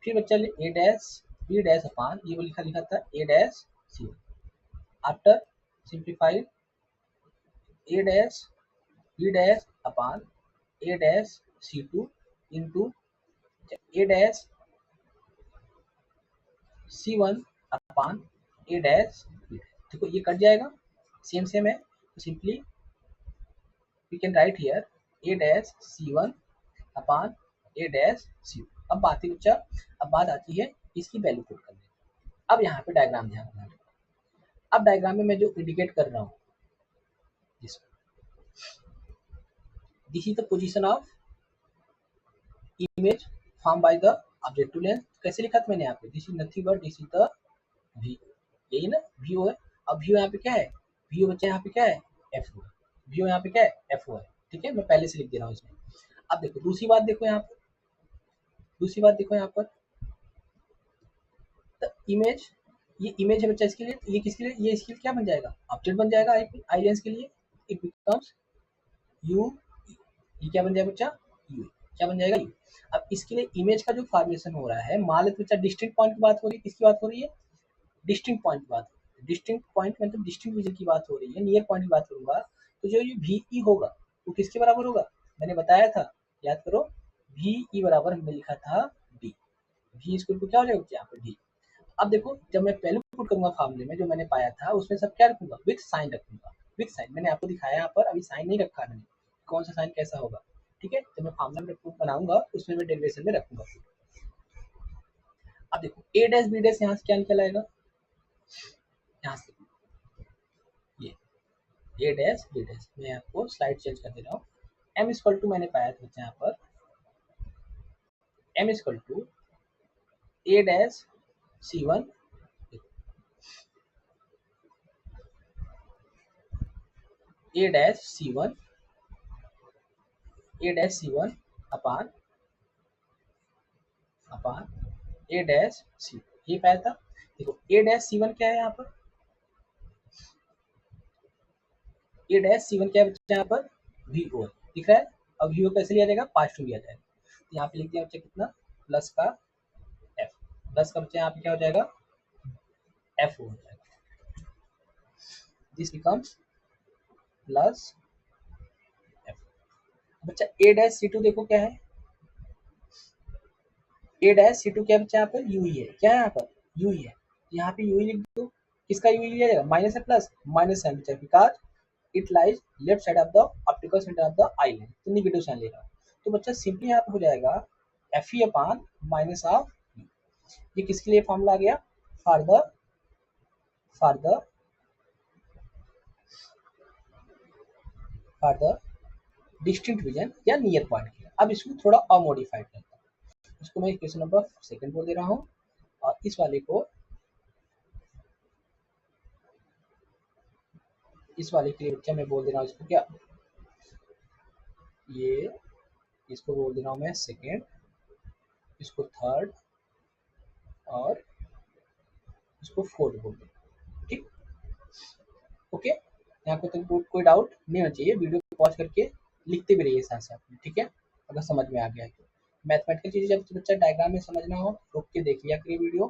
फिर बच्चा A dash B dash upon ये वो लिखा लिखा था A dash C one. After simplified A dash B dash upon A dash C two into A dash C one upon A dash B dash. देखो ये cut जाएगा, same same है, तो simply we can write here A dash C one upon A dash C two. अब बात है बच्चा, अब बात आती है इसकी वैल्यू पुट करने। अब यहाँ पे डायग्राम ध्यान रखना। अब डायग्राम में मैं जो इंडिकेट कर रहा हूँ, this is the position of image form by the objective lens. कैसे लिखा था मैंने यहाँ पे? This is nothing but this is the V, यही ना व्यू है। अब व्यू यहाँ पे क्या है? व्यू बच्चा यहाँ पे क्या है? एफ ओ है। व्यू यहाँ पे क्या है? एफ ओ है। ठीक है, मैं पहले से लिख दे रहा हूँ इसमें। अब देखो दूसरी बात, देखो यहाँ पर, दूसरी बात देखो यहाँ पर, द इमेज, ये इमेज है बच्चा, इसके लिए ये किसके लिए? ये इसके लिए क्या बन जाएगा? ऑब्जेक्ट बन जाएगा आई लेंस के लिए। इट बिकम्स यू, ये क्या बन जाएगा बच्चा? यू। क्या बन जाएगा? यू। अब इसके लिए इमेज का जो फॉर्मेशन हो रहा है, मान लेते बच्चा डिस्टिंक्ट पॉइंट की बात हो रही है, किसकी बात हो रही है? डिस्टिंक्ट पॉइंट की बात। डिस्टिंक्ट पॉइंट मतलब डिस्टिंक्ट विजन की बात हो रही है, नियर पॉइंट की बात करूंगा तो जो ये वी ई होगा वो किसके बराबर होगा? मैंने बताया था, याद करो, वी ई बराबर हमने लिखा था डी। वी स्क्वायर को क्या हो जाएगा यहाँ पर? डी। अब देखो जब मैं पहले पुट करूंगा फॉर्मूले में जो मैंने पाया था उसमें सब क्या रखूंगा? विथ साइन रखूंगा। विथ साइन मैंने आपको दिखाया यहाँ पर, अभी साइन नहीं रखा मैंने, कौन सा साइन कैसा होगा। ठीक है, जब मैं फॉर्मूला में प्रूफ बनाऊंगा उसमें मैं डेरिवेशन में रखूंगा। अब देखो ए डैश बी डैश यहाँ से क्या निकल आएगा? यहाँ से ये ए डैश बी डैश, मैं आपको स्लाइड चेंज कर दे रहा हूँ। एम इक्वल टू मैंने पाया था यहाँ पर, M equal to A dash C one, A dash C one, A dash C one upon upon A dash C, ये पाया था। देखो ए डैश सी वन क्या है यहाँ पर, ए डैश सी वन क्या है बच्चा यहाँ पर, वी ओ दिख रहा है। अब वी ओ कैसे लिया जाएगा, पास्ट में लिया जाएगा, तो यहाँ पे लिख दिया बच्चा कितना, प्लस का एफ, प्लस का बच्चा यहाँ पे क्या हो जाएगा, एफ हो जाएगा, दिस बिकम्स प्लस एफ। बच्चा ए डैश सी टू देखो क्या है, ए डैश सी टू क्या बच्चा यहाँ पर, यू ई है, क्या है यहाँ पर, यू ई है, यहाँ पे यू ई लिख दो। किसका यू ई लिया जाएगा, माइनस है प्लस, माइनस है बच्चा, because it lies left side of the optical centre of the I line, तो निगेटिव साइन लेगा। तो बच्चा सिंपली यहाँ पे हो जाएगा F E upon minus of, ये किसके लिए फॉर्मूला आ गया, for the for the for the distinct vision या नियर पॉइंट के। अब इसको थोड़ा और मॉडिफाइड करता हूँ, इसको मैं इक्वेशन नंबर सेकंड बोल दे रहा हूँ, और इस वाले को, इस वाले के लिए बच्चा मैं बोल दे रहा हूँ इसको क्या, ये इसको बोल दे रहा हूँ मैं सेकेंड, इसको थर्ड, और इसको फोर्थ बोल दे, ठीक, ओके। यहाँ पे तो कोई डाउट नहीं होना चाहिए, वीडियो को पॉज करके लिखते भी रहिए साथ साथ में, ठीक है, अगर समझ में आ गया है तो। मैथमेटिकल चीज़ें जब बच्चा डायग्राम में समझना हो रुक के देख लिया करिए वीडियो,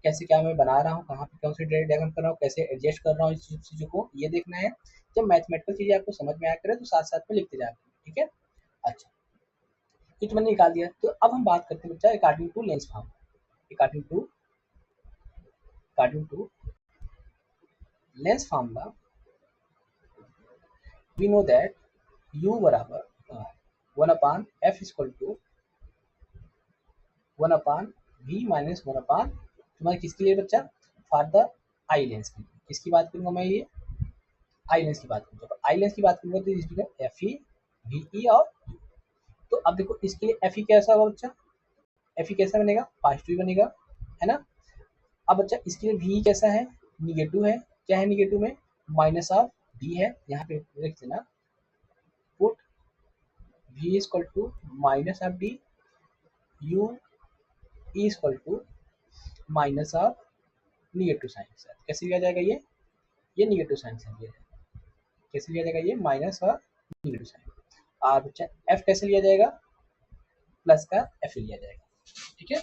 कैसे क्या मैं बना रहा हूँ, कहाँ पे कौन सी डायग्राम कर रहा हूँ, कैसे एडजस्ट कर रहा हूँ इस चीज़ों को, ये देखना है। जब मैथमेटिकल चीज़ें आपको समझ में आया करे तो साथ साथ में लिखते जाए, ठीक है। अच्छा, ये तो मैंने निकाल दिया, तो अब हम बात करते हैं बच्चा according to lens form, according to lens formula, we know that u बराबर 1/f equal to 1/v minus 1/, तुम्हारे किसके लिए बच्चा, फॉर द आई लेंस के लिए, किसकी बात करूंगा मैं, ये आई लेंस की बात करूंगा, आई लेंस की बात करूंगा तो इसमें एफ ई वी ई और U। तो अब देखो इसके लिए एफ ई कैसा होगा बच्चा, एफ ई कैसा बनेगा, पॉजिटिव बनेगा, है ना। अब बच्चा इसके लिए वी कैसा है, निगेटिव है, क्या है निगेटिव में, माइनस ऑफ डी है, यहाँ पे लिख देना, put v equal to minus of D, u is equal to minus of negative sign के साथ, कैसे लिया जाएगा ये निगेटिव साइन से लिया जाएगा, कैसे लिया जाएगा ये माइनस और निगेटिव साइन, और बच्चा एफ कैसे लिया जाएगा, प्लस का एफ लिया जाएगा, ठीक है।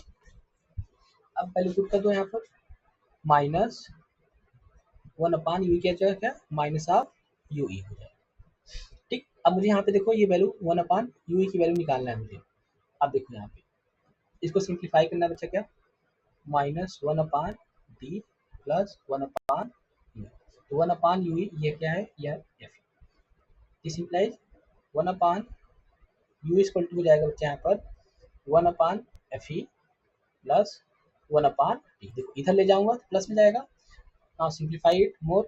अब पहले पुट कर दो यहाँ पर, माइनस 1/u क्या जाएगा, क्या माइनस ऑफ यू ई हो जाएगा, ठीक। अब मुझे यहाँ पे देखो ये वैल्यू 1/u की वैल्यू निकालना है मुझे। अब देखो यहाँ पे इसको सिंप्लीफाई करना है बच्चा, क्या माइनस 1/d प्लस 1/u, तो 1/u ये क्या है, यह F, this implies 1/u equal to हो जाएगा बच्चा यहाँ पर 1/fe प्लस 1/d, देखो इधर ले जाऊंगा तो प्लस में जाएगा, नाउ सिंप्लीफाई इट मोर,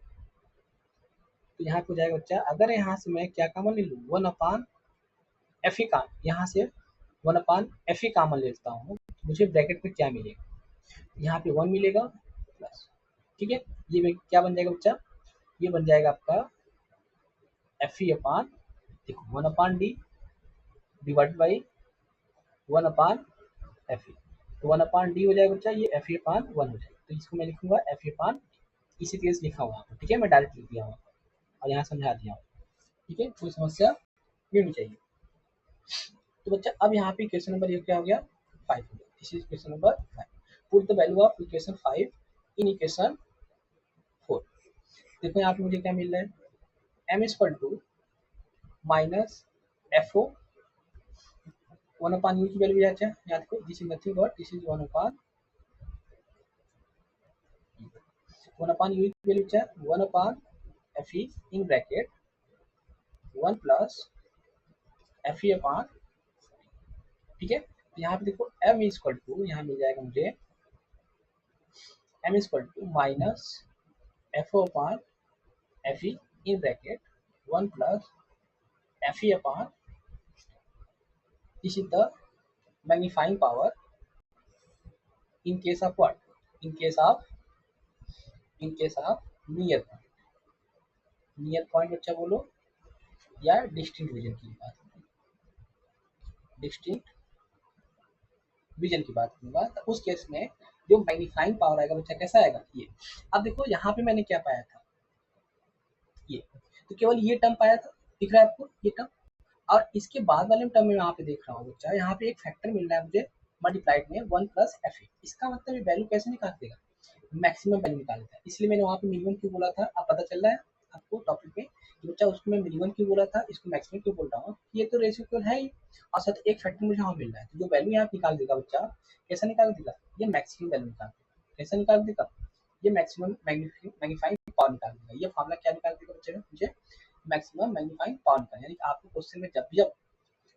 तो यहाँ पे हो जाएगा बच्चा, अगर यहाँ से मैं क्या कॉमन ले लूँ 1/fe का, यहाँ से 1/fe कॉमन लेता हूँ, तो मुझे ब्रैकेट में क्या मिलेगा, यहाँ पे 1 मिलेगा प्लस, ठीक है, ये में क्या बन जाएगा बच्चा, ये बन जाएगा आपका एफ ई अपान, देखो 1/d डिवाइड बाई 1/f, तो 1/d हो जाएगा बच्चा, ये एफ ई अपान 1 हो जाएगा, तो इसको मैं लिखूंगा एफ ई अपान, इसी तरह से लिखा हुआ, ठीक है, मैं डायरेक्ट लिख दिया हूँ और यहाँ समझा दिया हूँ, ठीक है, कोई समस्या नहीं होनी चाहिए। तो बच्चा अब यहाँ पे क्वेश्चन नंबर ये क्या हो गया 5, this is question number 5, put the value of equation 5 in equation 4। देखो यहाँ पे मुझे क्या मिल रहा है, m equal to minus F O 1/u की वैल्यू क्या है, याद करो this is nothing but this is 1/u की वैल्यू क्या है 1/f E in bracket 1 plus F E upon, ठीक है। तो यहाँ पे देखो m इक्वल टू, यहाँ मिल जाएगा मुझे m equal to minus F O upon F E in bracket 1 plus F E upon, this is the magnifying power in case of what, in case of near point, near point बच्चा बोलो या distinct vision की बात, distinct vision की बात करूंगा, तो उस केस में जो मैग्नीफाइंग पावर आएगा बच्चा कैसा आएगा ये। अब देखो यहाँ पे मैंने क्या पाया था, ये तो केवल ये टर्म पाया था, दिख रहा है आपको ये टर्म। और इसके बाद वाले टर्म में यहाँ पे देख रहा हूँ बच्चा, यहाँ पे एक फैक्टर मिल रहा है मुझे मल्टीप्लाइड में 1 प्लस एफ। इसका मतलब ये वैल्यू कैसे निकाल देगा, मैक्सिमम वैल्यू निकाल देता है। इसलिए मैंने वहाँ पे मिनिमम क्यों बोला था, अब पता चल रहा है आपको टॉपिक में कि बच्चा उसको मैं मिनिमम क्यों बोला था, इसको मैक्सिमम क्यों बोल रहा हूँ, ये तो रेसिप्रोकल है ही, और साथ एक फैक्टर मुझे यहाँ मिल रहा है, तो जो वैल्यू यहाँ निकाल देगा बच्चा, कैसा निकाल देगा, ये मैक्सिमम वैल्यू निकाल देगा। कैसा निकाल देगा, ये मैक्सिमम मैग्नीफाइंग पावर निकाल देगा। ये फॉर्मूला क्या निकाल देगा बच्चे, मुझे मैक्सिमम मैग्नीफाइंग पावर निकाल, यानी कि आपको क्वेश्चन में जब जब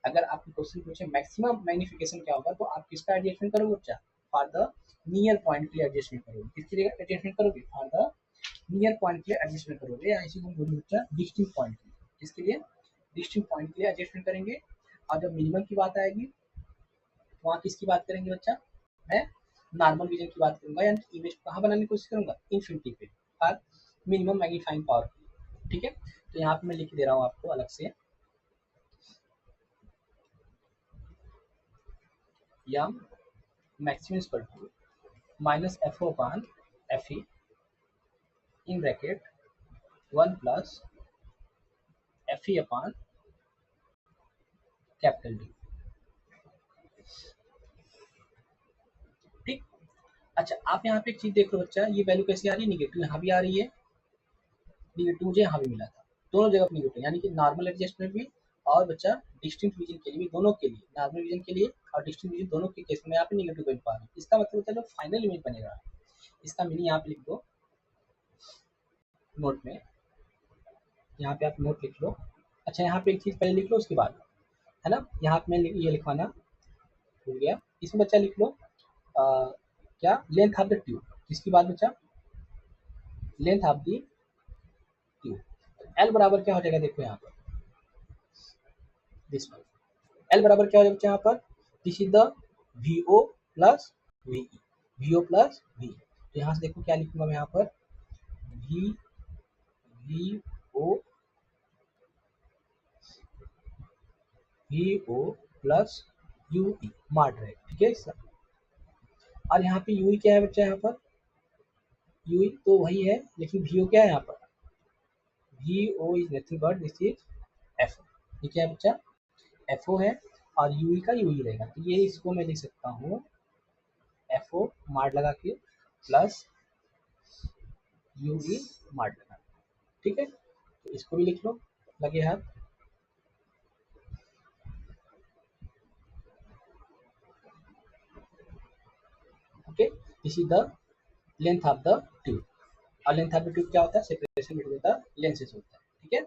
अगर आपको क्वेश्चन पूछे मैक्सिमम मैग्निफिकेशन क्या होगा, तो आप किसका एडजस्टमेंट करोगे बच्चा, फॉर द नियर पॉइंट के लिए एडजस्टमेंट करोगे, किसके लिए एडजस्टमेंट करोगे, फॉर द नियर पॉइंट के लिए एडजस्टमेंट करोगे, या इसी को बोलोगे बच्चा डिस्टिंक्ट पॉइंट के लिए, किसके लिए, डिस्टिंक्ट पॉइंट के लिए एडजस्टमेंट करेंगे। और जब मिनिमम की बात आएगी तो वहाँ किसकी बात करेंगे बच्चा, मैं नॉर्मल विजन की बात करूंगा, यानी इमेज को कहाँ बनाने की कोशिश करूंगा, इन्फिनिटी पे, और मिनिमम मैग्नीफाइंग पावर। ठीक है, तो यहाँ पे मैं लिख दे रहा हूँ आपको अलग से, या maximum equal to minus F O upon F E in bracket 1 plus F E upon capital D. ठीक, अच्छा आप यहाँ पे एक चीज देख लो बच्चा, ये वैल्यू कैसी आ रही है, निगेटिव यहाँ भी आ रही है, निगेटिव मुझे यहाँ भी मिला था, दोनों जगह पे निगेटिव, यानी कि नॉर्मल एडजस्टमेंट भी और बच्चा डिस्टिंक्ट विजन के लिए भी, दोनों के लिए, नॉर्मल विजन के लिए और डिस्टिंक्ट विजन दोनों के केस में यहाँ पे निगेटिव बन पा रहा है। इसका मतलब बच्चा जो फाइनल इमेज बनेगा, इसका मीनिंग यहाँ पे लिख दो नोट में, यहाँ पे आप नोट लिख लो। अच्छा यहाँ पे एक चीज पहले लिख लो उसके बाद, है ना, यहाँ पे मैं ये लिखवाना भूल गया, इसमें बच्चा लिख लो क्या, लेंथ ऑफ द ट्यूब, किसकी बात बच्चा, length of the tube. L बराबर क्या हो जाएगा, देखो यहाँ पर दिस वन, एल बराबर क्या हो जाएगा यहाँ पर, this is the V O plus V E, V O plus V, तो यहाँ से देखो क्या लिखूंगा मैं यहाँ पर, V V O V O plus U E मार्ट है, ठीक है सर। और यहाँ पे यू ई क्या है बच्चा, यहाँ पर यू ई तो वही है, लेकिन वी ओ क्या है यहाँ पर, V O is nothing but this is F, ये क्या है बच्चा, एफ ओ है, और यू ई का यू ई रहेगा, तो ये इसको मैं लिख सकता हूँ एफ ओ मार्ट लगा के प्लस यू ई मार्ट लगा, ठीक है, तो इसको भी लिख लो लगे हाथ। Okay, this is the length of the tube, और लेंथ ऑफ द ट्यूब क्या होता है, सेपरेशन बिटवीन द लेंसेज होता है, ठीक है।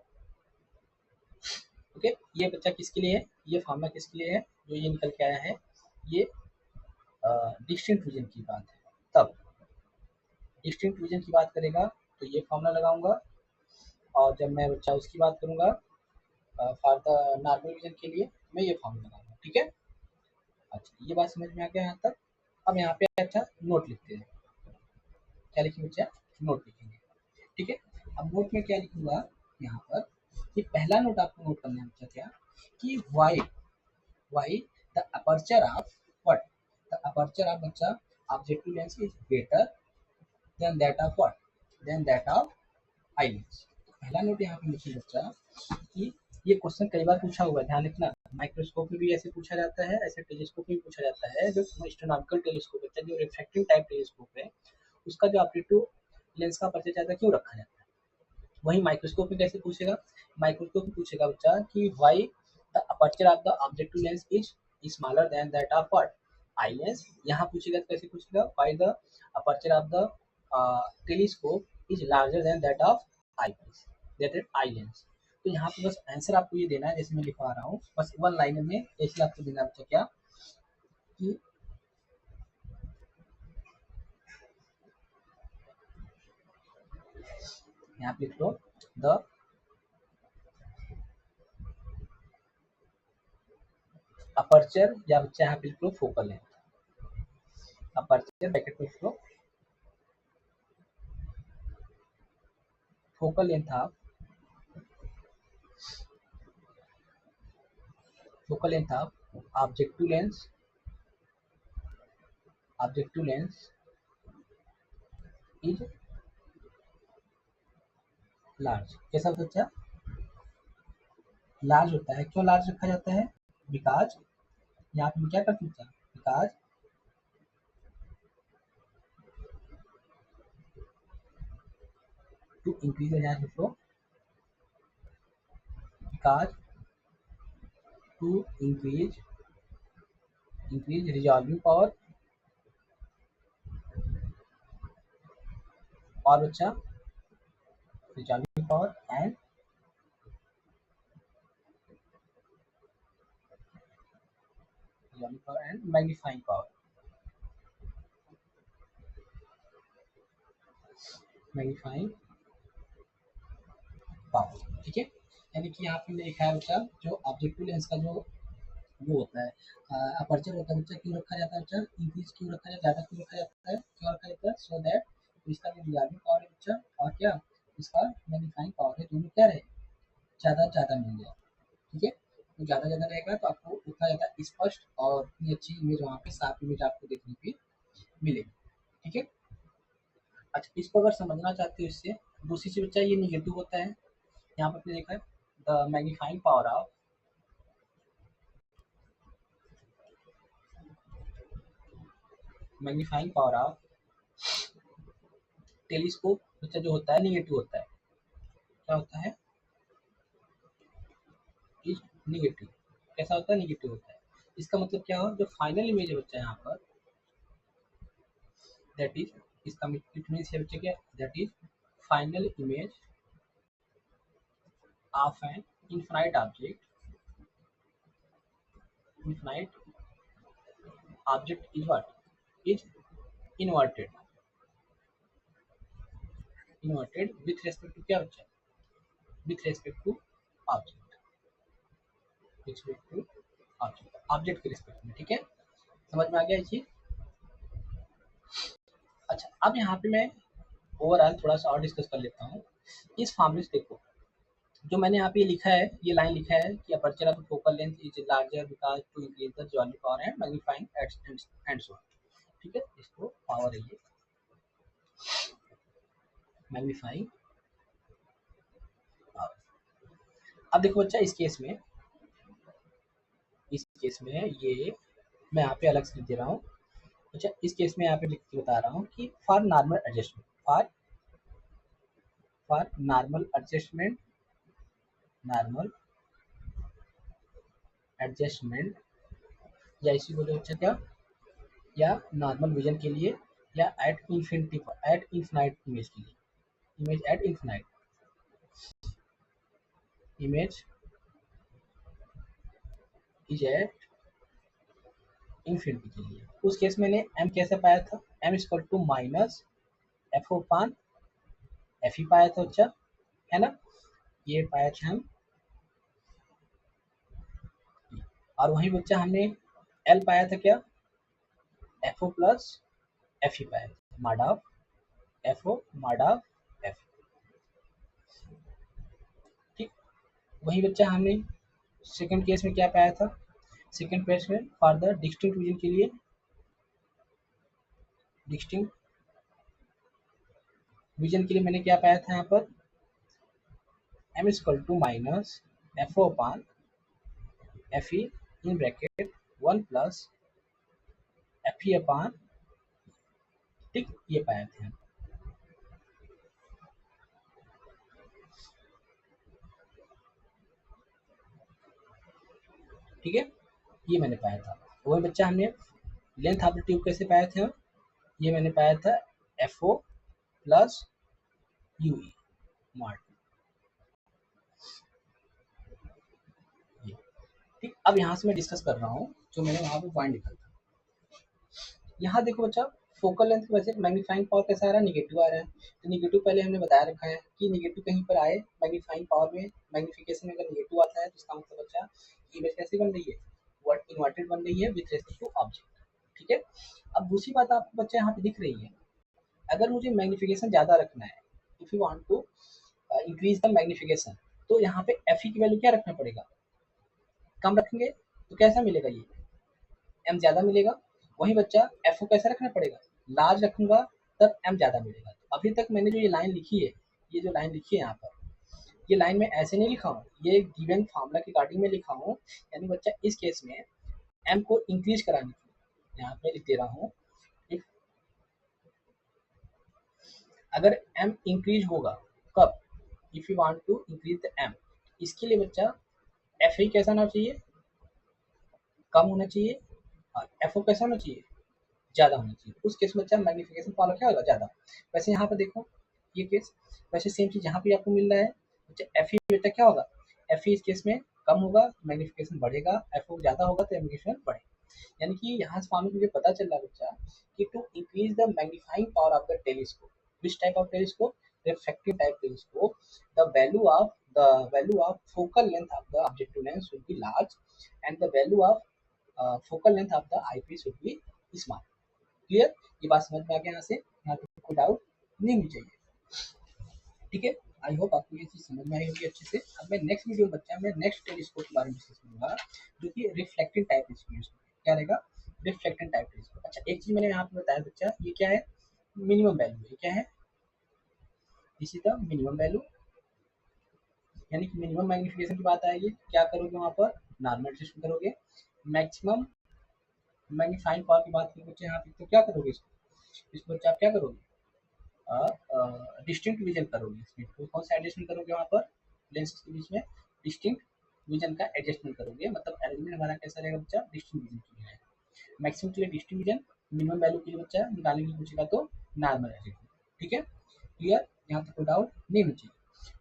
ओके, ये बच्चा किसके लिए है, ये फार्मूला किसके लिए है, जो ये निकल के आया है, ये डिस्टिंक्ट विजन की बात है। तब डिस्टिंक्ट विजन की बात करेगा तो ये फार्मूला लगाऊंगा, और जब मैं बच्चा उसकी बात करूंगा फॉर द नॉर्मल विजन के लिए, मैं ये फार्मूला लगाऊंगा, ठीक है। अच्छा ये बात समझ में आ गया यहाँ तक। अब यहाँ पे अच्छा नोट लिखते हैं, क्या लिखेंगे बच्चा, नोट लिखेंगे, ठीक है। अब नोट में क्या लिखूंगा यहाँ पर, कि पहला नोट आपको नोट करना है बच्चा क्या, कि why the aperture of what, the aperture of बच्चा objective lens is greater than that of what, than that of eye lens. पहला नोट यहाँ पे लिखिए बच्चा, कि ये क्वेश्चन कई बार पूछा हुआ है, ध्यान रखना, माइक्रोस्कोप में भी ऐसे पूछा जाता है, ऐसे टेलीस्कोप में भी पूछा जाता है, जो एस्ट्रोनॉमिकल टेलीस्कोप है, जो रिफ्रैक्टिव टाइप टेलीस्कोप है, उसका जो ऑब्जेक्टिव लेंस का परिचय ज्यादा क्यों रखा जाता है। वही माइक्रोस्कोप में कैसे पूछेगा, माइक्रोस्कोप में पूछेगा बच्चा कि why the aperture of the objective lens is smaller than that of what, eye lens. यहाँ पूछेगा तो कैसे पूछेगा, why the aperture of the telescope is larger than that of eye lens, that is eye lens. तो यहाँ पे बस answer आपको ये देना है, जैसे मैं लिखवा रहा हूँ, बस वन लाइन में ऐसे आपको देना बच्चा क्या, कि यहाँ पे लिख लो द अपर्चर, या बच्चा यहाँ पे लिख लो फोकल लेंथ, अपर्चर ब्रैकेट में लिख लो focal length of, focal length of objective lens objective lens is large. कैसा होता है बच्चा? लार्ज होता है। क्यों लार्ज रखा जाता है? बिकॉज यहाँ पे क्या करते हैं? Because to increase energy flow, because to increase resolving power, और बच्चा resolving power and magnifying power. Magnifying power, ठीक है। यानी कि यहाँ पे लिखा है बच्चा, जो ऑब्जेक्टिव लेंस का जो वो होता है, अपर्चर होता है बच्चा, क्यों रखा जाता है बच्चा? इंक्रीज क्यों रखा जाता है, ज़्यादा क्यों रखा जाता है, क्यों रखा जाता है? सो दैट इसका जो रिजॉल्विंग पावर है बच्चा, और क्या इसका मैग्नीफाइंग पावर है, दोनों क्या रहे? ज़्यादा ज़्यादा मिल जाए, ठीक है। तो ज़्यादा ज़्यादा रहेगा तो आपको उतना ज़्यादा स्पष्ट और उतनी अच्छी इमेज, वहाँ पे साफ इमेज आपको देखने की मिलेगी, ठीक है। अच्छा, इसको अगर समझना चाहते हो इससे, दूसरी चीज बच्चा ये निगेटिव होता है। यहाँ पर आपने देखा है the magnifying power of telescope बच्चा जो होता है निगेटिव होता है। क्या होता है? Is negative. कैसा होता है? निगेटिव होता है। इसका मतलब क्या हो, जो फाइनल इमेज है बच्चा यहाँ पर, दैट इज, इसका इट मीन्स है बच्चा क्या, that is final image of an infinite object, infinite object is what, is inverted, inverted with respect to क्या बच्चा, with respect to object, with respect to object, object के respect में, ठीक है। समझ में आ गया ये चीज? अच्छा, अब यहाँ पे मैं ओवरऑल थोड़ा सा और डिस्कस कर लेता हूँ। इस फॉर्मूले से देखो, जो मैंने यहाँ पे लिखा है, ये लाइन लिखा है कि aperture of focal length is larger because to increase the joint power and magnifying and so, ठीक है। इसको पावर है ये, मैग्नीफाइंग पावर। अब देखो बच्चा, इस केस में ये मैं यहाँ पे अलग से लिख दे रहा हूँ। अच्छा, इस केस में यहाँ पे लिख के बता रहा हूँ कि for normal adjustment, for normal adjustment, normal adjustment, या इसी को जो क्या, या नॉर्मल विजन के लिए, या at infinity, at infinite image के लिए, image at infinite, image is at infinity के लिए, उस केस में मैंने एम कैसे पाया था, M equal to minus F upon F ही पाया था बच्चा, है ना। ये पाया था हम, और वही बच्चा हमने एल पाया था क्या, एफ ओ प्लस एफ ही पाया था, माड ऑफ एफ ओ, माड ऑफ एफ, ठीक। वही बच्चा हमने सेकंड केस में क्या पाया था, सेकंड केस में फॉर द डिस्टिंक्ट विजन के लिए, डिस्टिंक्ट विजन के लिए मैंने क्या पाया था यहाँ पर, M equal to minus F O upon F E in bracket 1 plus F E upon, ठीक, ये पाया था, ठीक है। ये मैंने पाया था। वही बच्चा हमने लेंथ ऑफ द ट्यूब कैसे पाया था, ये मैंने पाया था F O plus U E mod, ये, ठीक। अब यहाँ से मैं डिस्कस कर रहा हूँ जो मैंने वहाँ पे पॉइंट लिखा था। यहाँ देखो बच्चा, फोकल लेंथ की वजह से मैग्नीफाइंग पावर कैसा आ रहा है, निगेटिव आ रहा है। तो निगेटिव पहले हमने बताया रखा है कि निगेटिव कहीं पर आए मैग्नीफाइंग पावर में, मैग्निफिकेशन में अगर निगेटिव आता है तो इसका मतलब बच्चा इमेज कैसी बन रही है, व्हाट इन्वर्टेड बन रही है विथ रेस्पेक्ट टू ऑब्जेक्ट, ठीक है। अब दूसरी बात आपको बच्चा यहाँ पे दिख रही है, अगर मुझे मैग्निफिकेशन ज़्यादा रखना है, if you want to increase the magnification, तो यहाँ पे एफ की वैल्यू क्या रखना पड़ेगा, कम रखेंगे तो कैसा मिलेगा, ये एम ज़्यादा मिलेगा, वही बच्चा एफ को कैसा रखना पड़ेगा, लार्ज रखूंगा तब एम ज्यादा मिलेगा। तो अभी तक मैंने जो ये लाइन लिखी है, ये जो लाइन लिखी है यहाँ पर, ये लाइन में ऐसे नहीं लिखा हूँ, ये गिवन फार्मूला के अकॉर्डिंग में लिखा हूँ। यानी बच्चा इस केस में एम को इंक्रीज कराने के लिए यहाँ पे लिख दे रहा हूँ, इफ अगर एम इंक्रीज होगा, कब, if you want to increase the M, इसके लिए बच्चा एफ ही कैसा होना चाहिए, कम होना चाहिए, और एफ ओ कैसा होना चाहिए, ज़्यादा होना चाहिए। उस केस में बच्चा मैग्नीफिकेशन पावर क्या होगा, ज़्यादा। वैसे यहाँ पर देखो ये केस, वैसे सेम चीज़ यहाँ पे आपको मिल रहा है बच्चा, एफ ई बच्चा क्या होगा, एफ ई इस केस में कम होगा मैग्नीफिकेशन बढ़ेगा, एफ ओ ज़्यादा होगा तो मैग्नीफिकेशन बढ़ेगा। यानी कि यहाँ से फॉर्मूला मुझे पता चल रहा है बच्चा कि to increase the magnifying power of the telescope, which type of telescope, refractive type telescope, the value of focal length of the objective lens should be large and the value of focal length of the eyepiece should be small. Clear, ये बात समझ में आ गया यहाँ से, यहाँ पे कोई डाउट नहीं होनी चाहिए। ठीक है, आई होप आपको ये चीज समझ में आई होगी अच्छे से। अब मैं नेक्स्ट वीडियो बच्चा मैं नेक्स्ट टेलीस्कोप के बारे में डिस्कस करूंगा, जो कि रिफ्लेक्टिंग टाइप टेलीस्कोप। क्या रहेगा, रिफ्लेक्टिंग टाइप टेलीस्कोप। अच्छा, एक चीज मैंने यहाँ पे बताया बच्चा, ये क्या है, मिनिमम वैल्यू, ये क्या है, this is the minimum value, यानी कि मिनिमम मैग्नीफिकेशन की बात आएगी, क्या करोगे वहाँ पर, नॉर्मल एडजस्टमेंट करोगे। मैक्सिमम मैग्नीफाइंग पावर की बात करें बच्चे यहाँ पे, तो क्या करोगे इसको बच्चे आप क्या करोगे, डिस्टिंक्ट विजन करोगे। इसमें तो कौन सा एडजस्टमेंट करोगे वहाँ पर, लेंस के बीच में डिस्टिंक्ट विजन का एडजस्टमेंट करोगे, मतलब अरेंजमेंट हमारा कैसा रहेगा बच्चा, डिस्टिंक्ट विजन के लिए रहेगा। मैक्सिमम के लिए डिस्टिंक्ट विजन, मिनिमम वैल्यू के लिए बच्चा निकालने के लिए पूछेगा तो नॉर्मल एडजस्टमेंट। ठीक है, क्लियर, यहाँ तक कोई डाउट नहीं होना चाहिए।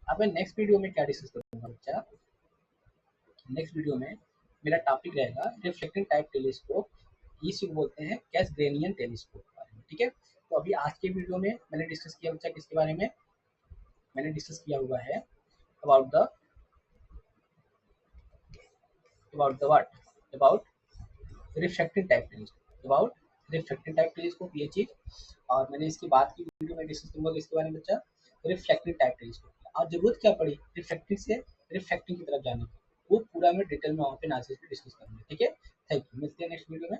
अब मैं नेक्स्ट वीडियो में क्या डिस्कस करूँगा बच्चा, नेक्स्ट वीडियो में मेरा टॉपिक रहेगा रिफ्लेक्टिंग टाइप टेलीस्कोप, इसी को बोलते हैं कैसग्रेनियन टेलीस्कोप के बारे में। ठीक है, तो अभी आज के वीडियो में मैंने डिस्कस किया बच्चा किसके बारे में, मैंने डिस्कस किया हुआ है about the what, about reflecting type telescope, about reflecting type telescope ये चीज। और मैंने इसके बाद की वीडियो में डिस्कस करूंगा इसके बारे में बच्चा, रिफ्लेक्टिंग टाइप टेलीस्कोप। और जरूरत क्या पड़ी रिफ्लेक्टिंग से रिफ्लेक्टिंग की तरफ जाने की, वो पूरा मैं डिटेल में वहाँ पे एनालिसिस पे डिस्कस करूंगा। ठीक है, थैंक यू, मिलते हैं नेक्स्ट वीडियो में।